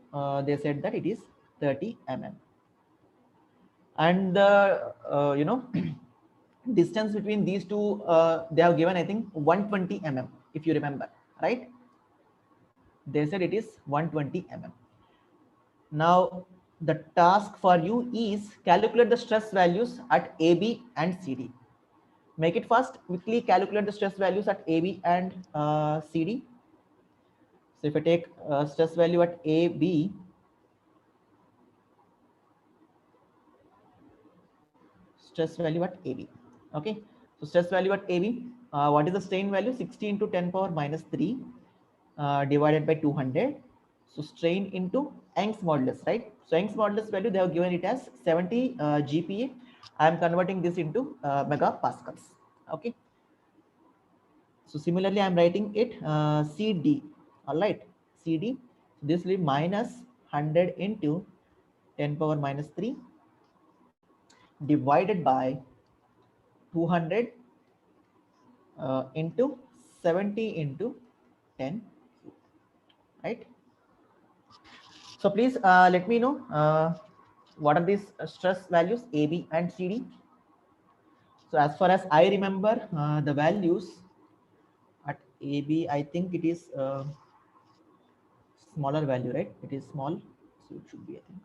they said that it is 30 mm, and the distance between these two they have given, I think, 120 mm, if you remember, right? They said it is 120 mm. Now the task for you is calculate the stress values at AB and CD. Make it fast, quickly calculate the stress values at AB and CD. So if I take stress value at AB, stress value at AB, okay. So stress value at AB, what is the strain value? 60 into 10 power minus 3 divided by 200. So strain into Young's modulus, right? So Young's modulus value, they have given it as 70 GPa. I am converting this into megapascals, okay. So similarly, I am writing it CD, all right, CD. So this will be minus 100 into 10 power minus 3 divided by 200 into 70 into 10, right? So please let me know what are these stress values AB and CD. So as far as I remember, the values at AB, I think it is smaller value, right? It is small, so it should be, I think.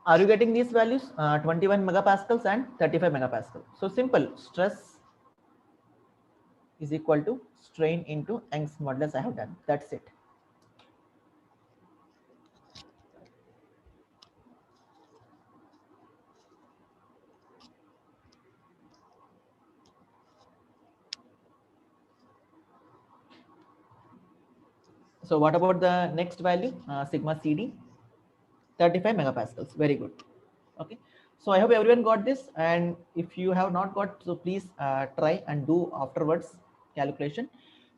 Are you getting these values? 21 megapascals and 35 megapascal. So simple, stress is equal to strain into Young's modulus I have done. That's it. So what about the next value? Sigma CD, 35 megapascals. Very good. Okay. So I hope everyone got this. And if you have not got, so please try and do afterwards calculation.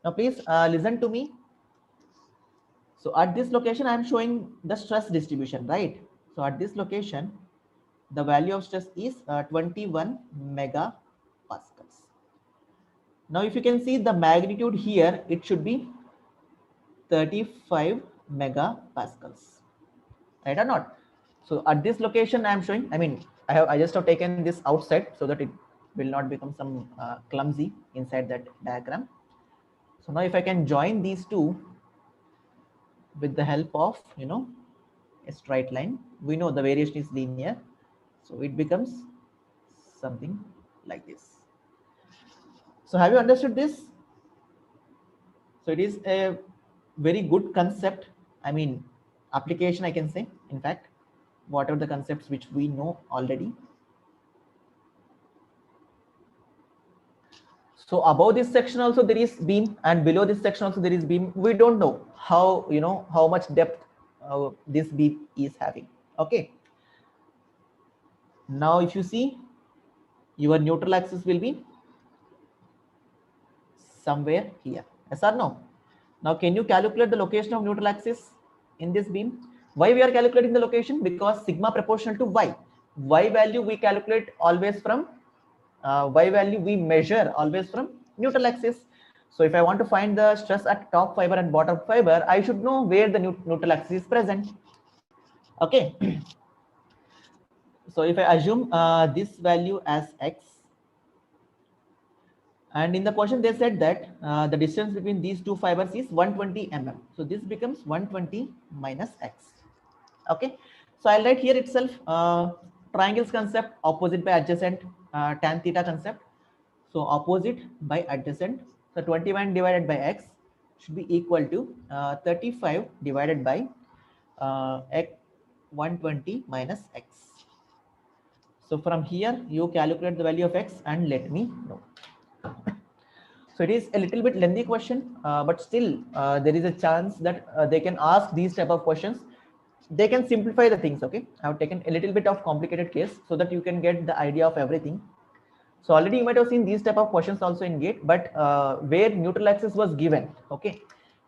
Now please listen to me. So at this location, I am showing the stress distribution, right? So at this location, the value of stress is 21 megapascals. Now, if you can see the magnitude here, it should be 35 megapascals, right or not? So at this location, I am showing, I just have taken this outside so that it will not become some clumsy inside that diagram. So now if I can join these two with the help of, a straight line, we know the variation is linear. So it becomes something like this. So have you understood this? So it is a very good concept. Application, I can say, in fact, whatever the concepts which we know already. So above this section also there is beam, and below this section also there is beam. We don't know how, how much depth this beam is having. Okay. Now if you see, your neutral axis will be somewhere here. Yes or no? Now can you calculate the location of neutral axis in this beam? Why we are calculating the location? Because sigma proportional to y. Y value we calculate always from y value we measure always from neutral axis. So if I want to find the stress at top fiber and bottom fiber, I should know where the neutral axis is present. Okay. So if I assume this value as x, and in the question they said that the distance between these two fibers is 120 mm. So this becomes 120 minus x. Okay. So I'll write here itself triangles concept, opposite by adjacent, tan theta concept. So opposite by adjacent. So 21 divided by x should be equal to 35 divided by x 120 minus x. So from here you calculate the value of x and let me know. So it is a little bit lengthy question, but still there is a chance that they can ask these type of questions. They can simplify the things. Okay, I have taken a little bit of complicated case so that you can get the idea of everything. So already you might have seen these type of questions also in GATE, but where neutral axis was given. Okay,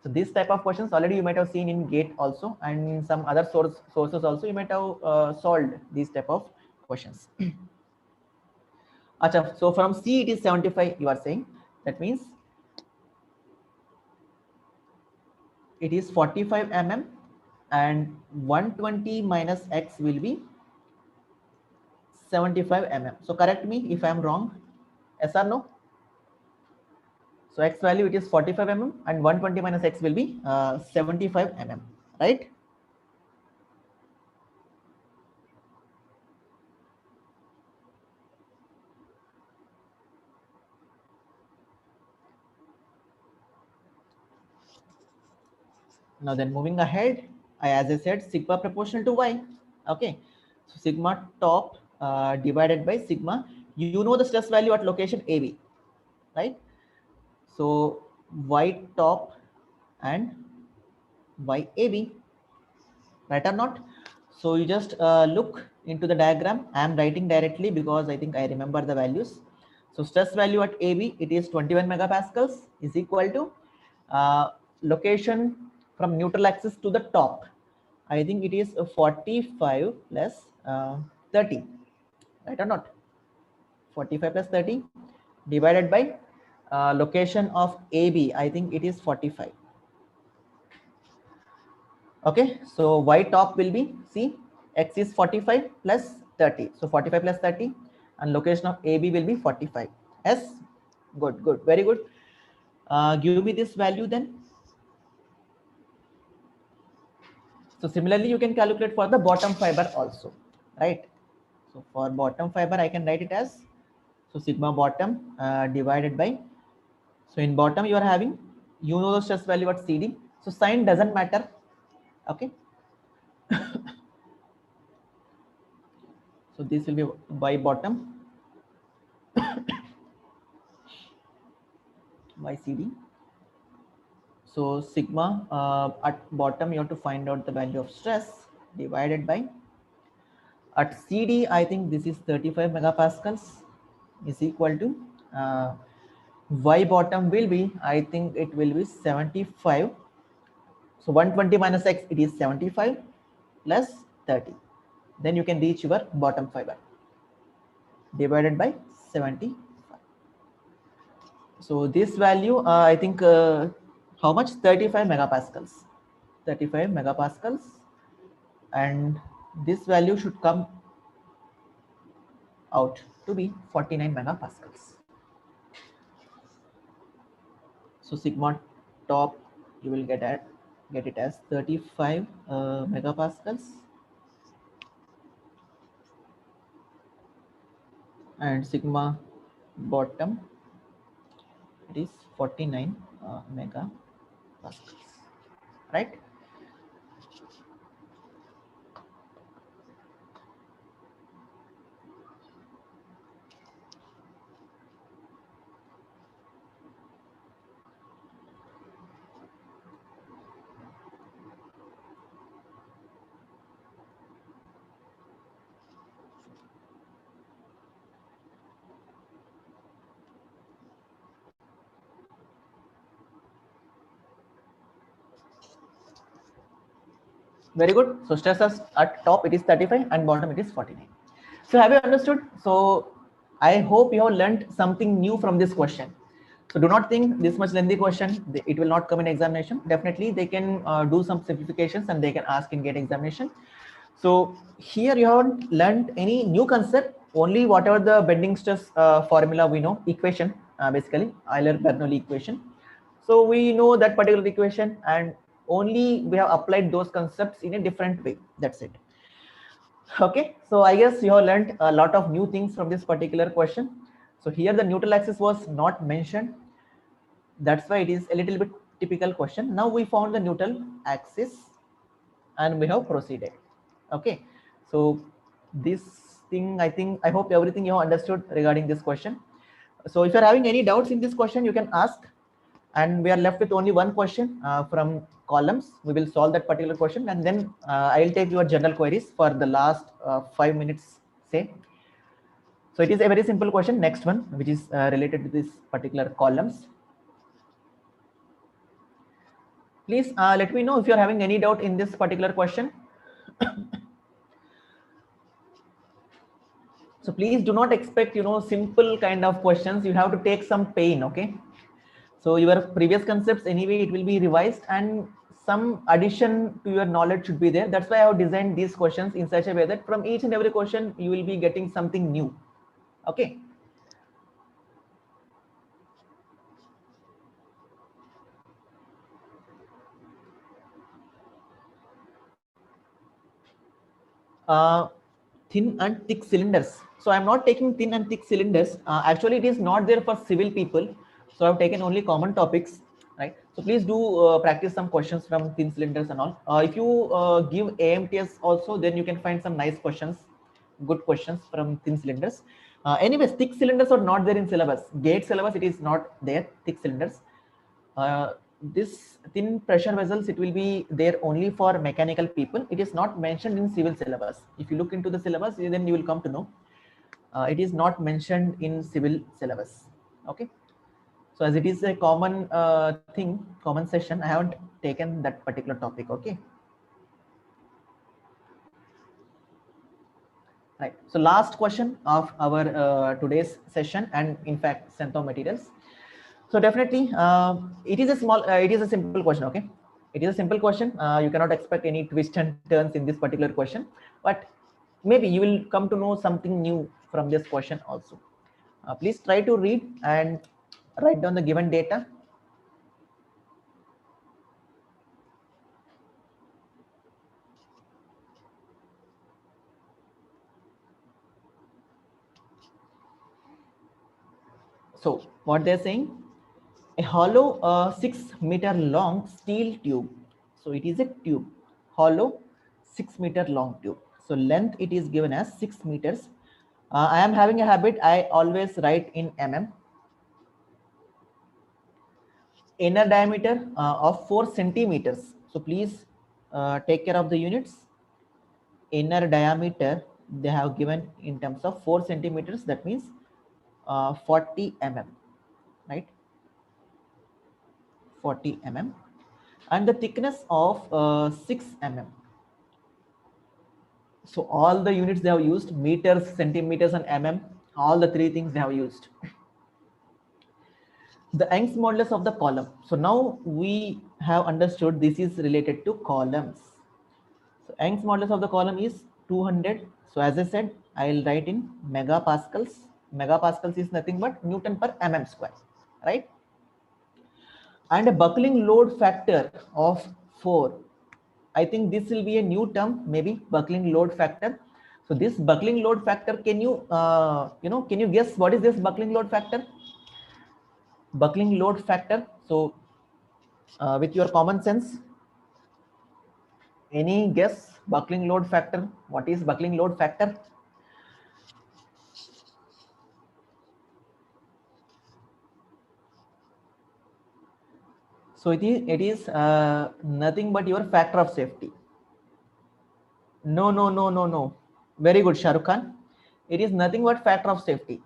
so this type of questions already you might have seen in GATE also, and in some other sources also you might have solved these type of questions. Achha, so from C it is 75 you are saying, that means it is 45 mm and 120 minus x will be 75 mm. So correct me if I am wrong. Yes or no? So x value it is 45 mm and 120 minus x will be 75 mm, right? Now then moving ahead, as I said, sigma proportional to y. Okay, so sigma top divided by sigma. You know the stress value at location AB, right? So y top and YAB, right or not? So you just look into the diagram. I am writing directly because I think I remember the values. So stress value at AB, it is 21 megapascals is equal to location from neutral axis to the top. I think it is 45 plus 30, right or not? 45 plus 30 divided by location of AB. I think it is 45. Okay, so y top will be, see, x is 45 plus 30. So 45 plus 30 and location of AB will be 45. Yes, good, good, very good. Give me this value then. So similarly, you can calculate for the bottom fiber also, right? So for bottom fiber, I can write it as, so sigma bottom divided by, so in bottom you are having, you know the stress value at CD. So sign doesn't matter, okay? So this will be by bottom by CD. So sigma at bottom you have to find out the value of stress divided by, at CD I think this is 35 megapascals is equal to y bottom will be, I think it will be 75. So 120 minus x, it is 75 plus 30. Then you can reach your bottom fiber divided by 75. So this value, I think how much? 35 megapascals. 35 megapascals, and this value should come out to be 49 megapascals. So sigma top you will get it as 35 megapascals, and sigma bottom it is 49 megapascals, right? Very good. So stress at top it is 35 and bottom it is 49. So have you understood? So I hope you have learned something new from this question. So do not think this much lengthy question, it will not come in examination. Definitely they can do some simplifications and they can ask in GATE examination. So here you haven't learned any new concept, only whatever the bending stress formula we know, equation, basically Euler-Bernoulli equation. So we know that particular equation and only we have applied those concepts in a different way. That's it. Okay, so I guess you have learned a lot of new things from this particular question. So here the neutral axis was not mentioned. That's why it is a little bit typical question. Now we found the neutral axis and we have proceeded. Okay, so this thing, I hope everything you have understood regarding this question. So if you're having any doubts in this question, you can ask, and we are left with only one question from columns. We will solve that particular question, and then I'll take your general queries for the last 5 minutes, say. So it is a very simple question. Next one, which is related to this particular columns. Please let me know if you're having any doubt in this particular question. So please do not expect, simple kind of questions. You have to take some pain, okay? So your previous concepts, anyway, it will be revised and some addition to your knowledge should be there. That's why I have designed these questions in such a way that from each and every question, you will be getting something new, okay? Thin and thick cylinders. So I'm not taking thin and thick cylinders. Actually, it is not there for civil people. So I've taken only common topics, right? So please do practice some questions from thin cylinders and all. If you give AMTS also, then you can find some nice questions, good questions from thin cylinders. Anyways, thick cylinders are not there in syllabus. GATE syllabus, it is not there, thick cylinders. This thin pressure vessels, it will be there only for mechanical people. It is not mentioned in civil syllabus. If you look into the syllabus, then you will come to know it is not mentioned in civil syllabus. Okay, so as it is a common thing, common session, I haven't taken that particular topic. Okay, right. So last question of our today's session, and in fact strength of materials. So definitely, it is a simple question. Okay, it is a simple question. You cannot expect any twists and turns in this particular question, but maybe you will come to know something new from this question also. Please try to read and write down the given data. So what they're saying, a hollow 6-meter long steel tube. So it is a tube, hollow 6-meter long tube. So length it is given as 6 meters. I am having a habit, I always write in mm. Inner diameter of 4 centimeters. So please take care of the units. Inner diameter they have given in terms of 4 centimeters. That means 40 mm, right? 40 mm, and the thickness of 6 mm. So all the units they have used, meters, centimeters, and mm. All the three things they have used. The Young's modulus of the column. So now we have understood this is related to columns. So Young's modulus of the column is 200. So as I said, I'll write in megapascals. Megapascals is nothing but Newton per mm square, right? And a buckling load factor of 4. I think this will be a new term, maybe buckling load factor. So this buckling load factor, can you can you guess what is this buckling load factor? Buckling load factor. So with your common sense, any guess? Buckling load factor. What is buckling load factor? So it is nothing but your factor of safety. No, no, no, no, no. Very good, Shahrukh Khan. It is nothing but factor of safety.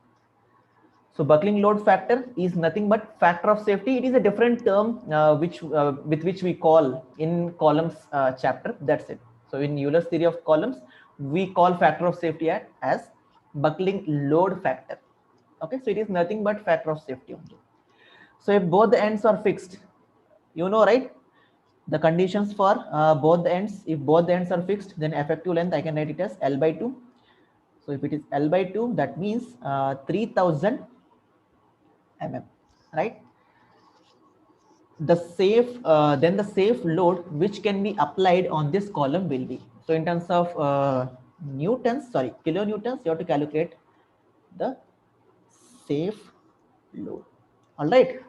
So buckling load factor is nothing but factor of safety. It is a different term with which we call in columns chapter. That's it. So in Euler's theory of columns, we call factor of safety as buckling load factor. Okay, so it is nothing but factor of safety only. So if both the ends are fixed, right? The conditions for both the ends. If both the ends are fixed, then effective length I can write it as L by 2. So if it is L by 2, that means 3000 mm, right? The safe then the safe load which can be applied on this column will be, so in terms of kilonewtons, you have to calculate the safe load. All right.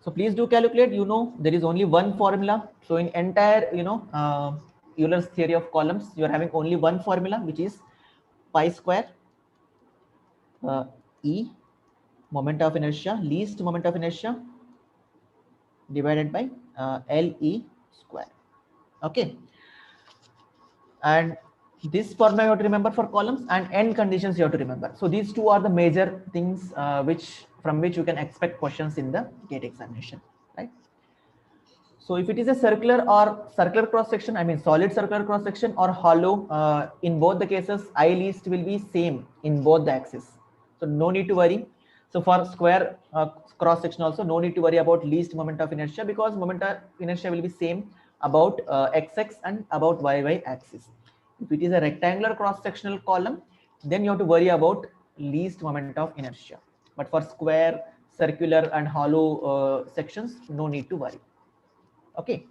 So please do calculate. You know, there is only one formula. So in entire, Euler's theory of columns, you are having only one formula, which is pi square E, moment of inertia, least moment of inertia, divided by LE square. Okay. And this formula you have to remember for columns, and end conditions you have to remember. So these two are the major things from which you can expect questions in the GATE examination, right? So if it is a circular or circular cross section, I mean solid circular cross section or hollow, in both the cases, I least will be same in both the axes. So no need to worry. So for square cross section also, no need to worry about least moment of inertia, because moment of inertia will be same about XX and about YY axis. If it is a rectangular cross sectional column, then you have to worry about least moment of inertia. But for square, circular and hollow sections, no need to worry. Okay,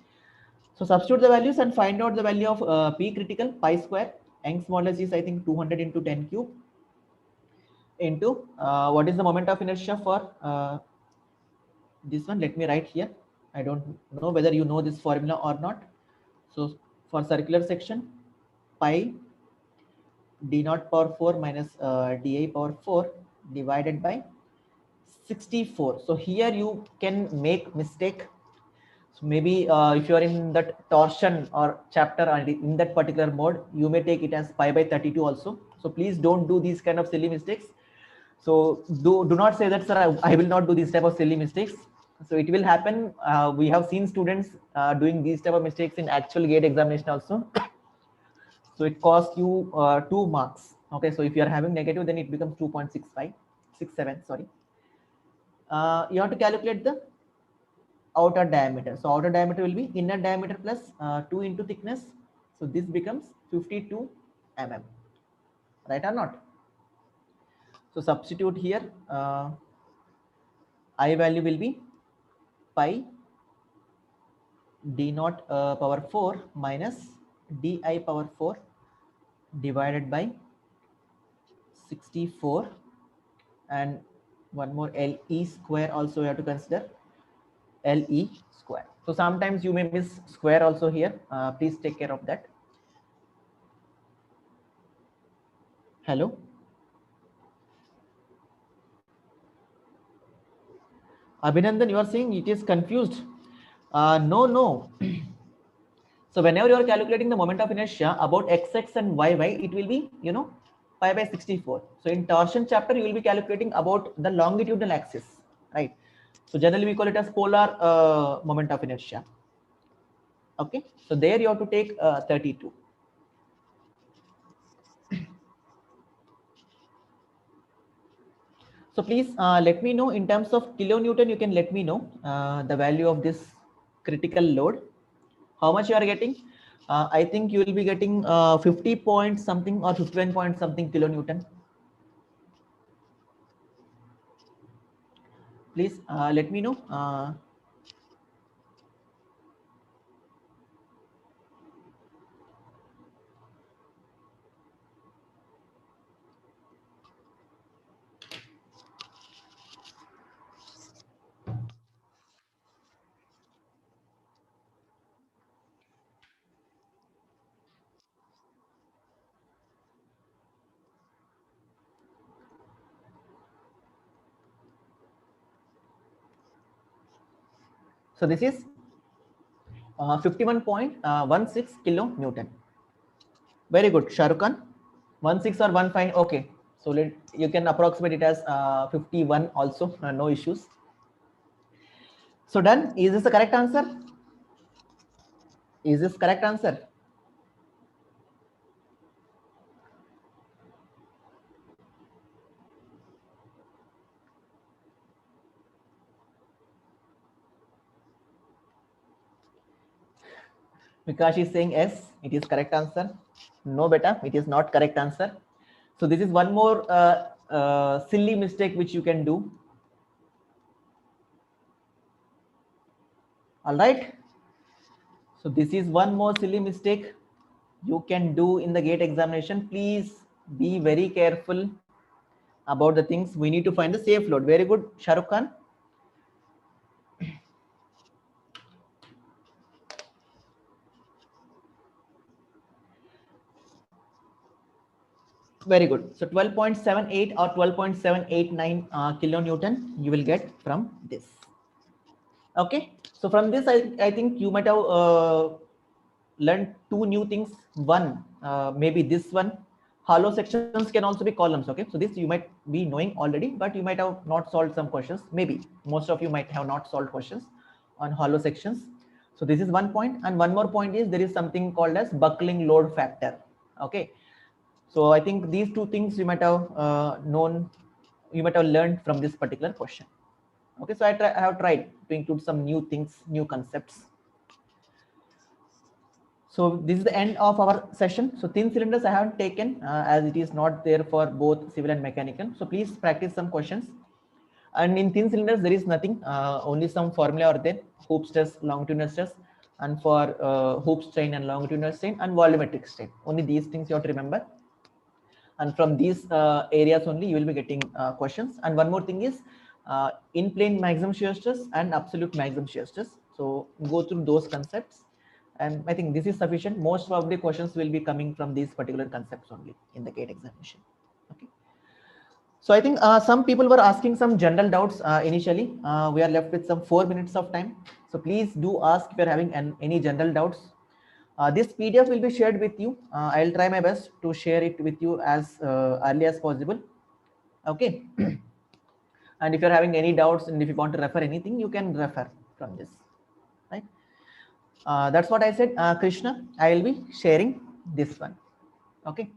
so substitute the values and find out the value of P critical pi square. Young's modulus is I think 200 into 10 cube into what is the moment of inertia for this one. Let me write here. I don't know whether you know this formula or not. So for circular section, pi d naught power 4 minus di power 4 divided by 64. So here you can make mistake. So maybe if you are in that torsion or chapter and in that particular mode, you may take it as pi by 32 also. So please don't do these kind of silly mistakes. So do not say that, sir, I will not do this type of silly mistakes. So it will happen. We have seen students doing these type of mistakes in actual GATE examination also. So it costs you 2 marks. Okay, so if you are having negative, then it becomes 2.67. Sorry. You have to calculate the outer diameter. So outer diameter will be inner diameter plus 2 into thickness. So this becomes 52 mm. Right or not? So substitute here. I value will be pi d naught power 4 minus di power 4 divided by 64, and one more LE square also you have to consider, LE square. So sometimes you may miss square also here. Please take care of that. Hello. Abhinandan, you are saying it is confused. No. So whenever you are calculating the moment of inertia about XX and YY, it will be, pi by 64. So in torsion chapter, you will be calculating about the longitudinal axis, right? So generally we call it as polar moment of inertia. Okay, so there you have to take 32. So please let me know in terms of kilonewton. You can let me know the value of this critical load. How much you are getting? I think you will be getting 50 point something or 51 point something kilonewton. Please let me know. So this is 51.16 kilonewton. Very good, Shahrukh. 16 or 15. Okay, so you can approximate it as 51 also. No issues. So done. Is this the correct answer? Is this correct answer? Vikash is saying yes, it is correct answer. No, beta, it is not correct answer. So this is one more silly mistake which you can do. All right. So this is one more silly mistake you can do in the GATE examination. Please be very careful about the things. We need to find the safe load. Very good, Shahrukh Khan. Very good. So 12.78 or 12.789 kilonewton you will get from this. Okay. So from this, I think you might have learned two new things. One, maybe this one. Hollow sections can also be columns. Okay. So this you might be knowing already, but you might have not solved some questions. Maybe most of you might have not solved questions on hollow sections. So this is one point. And one more point is there is something called as buckling load factor. Okay. So I think these two things you might have known, you might have learned from this particular question. Okay, so I have tried to include some new things, new concepts. So this is the end of our session. So thin cylinders I haven't taken as it is not there for both civil and mechanical. So please practice some questions. And in thin cylinders there is nothing, only some formula are there: hoop stress, longitudinal stress, and for hoop strain and longitudinal strain and volumetric strain. Only these things you have to remember. And from these areas only you will be getting questions. And one more thing is in plane maximum shear stress and absolute maximum shear stress. So go through those concepts, and I think this is sufficient. Most of the questions will be coming from these particular concepts only in the GATE examination. Okay. So I think some people were asking some general doubts initially. We are left with some 4 minutes of time. So please do ask if you're having any general doubts. This PDF will be shared with you. I'll try my best to share it with you as early as possible. Okay. And if you're having any doubts and if you want to refer anything, you can refer from this. Right. That's what I said. Krishna, I will be sharing this one. Okay.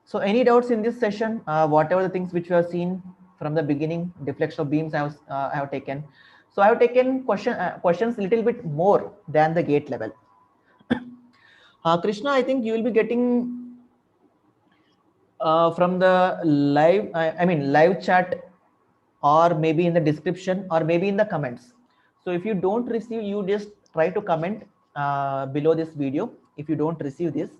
So any doubts in this session, whatever the things which we have seen from the beginning, deflection of beams I have taken. So I have taken questions a little bit more than the GATE level. Krishna, I think you will be getting from the live, I mean live chat, or maybe in the description, or maybe in the comments. So if you don't receive, you just try to comment below this video if you don't receive this,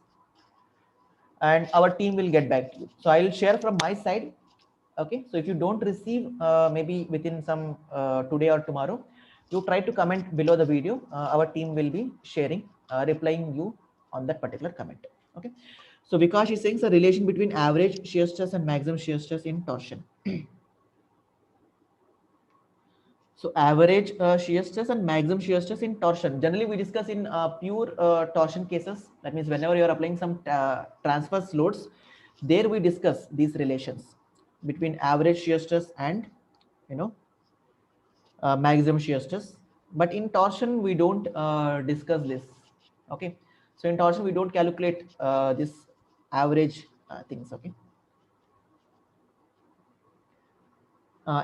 and our team will get back to you. So I will share from my side. Okay. So if you don't receive maybe within some today or tomorrow, you try to comment below the video. Our team will be sharing, replying you on that particular comment. Okay. So Vikash is saying the relation between average shear stress and maximum shear stress in torsion. So average shear stress and maximum shear stress in torsion. Generally, we discuss in pure torsion cases. That means whenever you are applying some transverse loads, there we discuss these relations between average shear stress and maximum shear stress. But in torsion, we don't discuss this. Okay. So in torsion, we don't calculate this average things. Okay.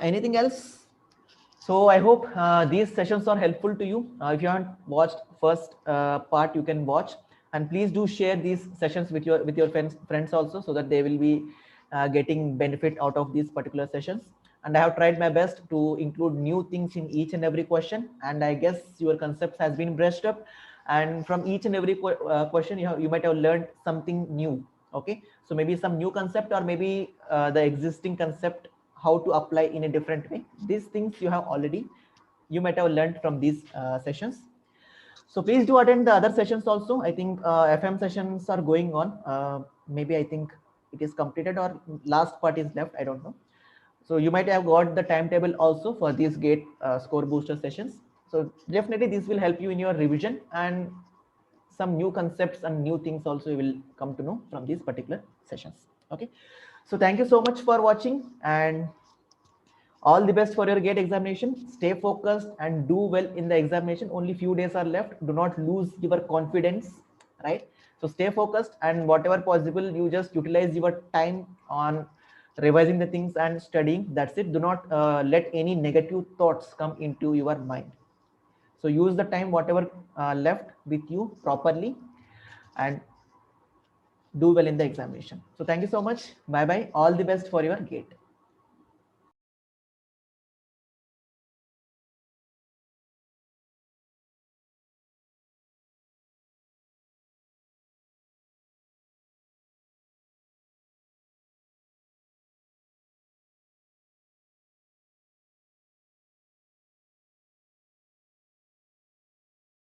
Anything else? So I hope these sessions are helpful to you. If you haven't watched first part, you can watch, and please do share these sessions with your friends also, so that they will be getting benefit out of these particular sessions. And I have tried my best to include new things in each and every question, and I guess your concepts has been brushed up, and from each and every question you might have learned something new. Okay, so maybe some new concept, or maybe the existing concept, how to apply in a different way. These things you might have learned from these sessions. So please do attend the other sessions also. I think FM sessions are going on. Maybe I think it is completed or last part is left. I don't know. So you might have got the timetable also for these GATE score booster sessions. So definitely this will help you in your revision, and some new concepts and new things also you will come to know from these particular sessions. Okay. So thank you so much for watching, and all the best for your GATE examination. Stay focused and do well in the examination. Only few days are left. Do not lose your confidence, right? So stay focused, and whatever possible, you just utilize your time on revising the things and studying. That's it. Do not let any negative thoughts come into your mind. So use the time whatever left with you properly, and do well in the examination. So thank you so much. Bye bye. All the best for your GATE.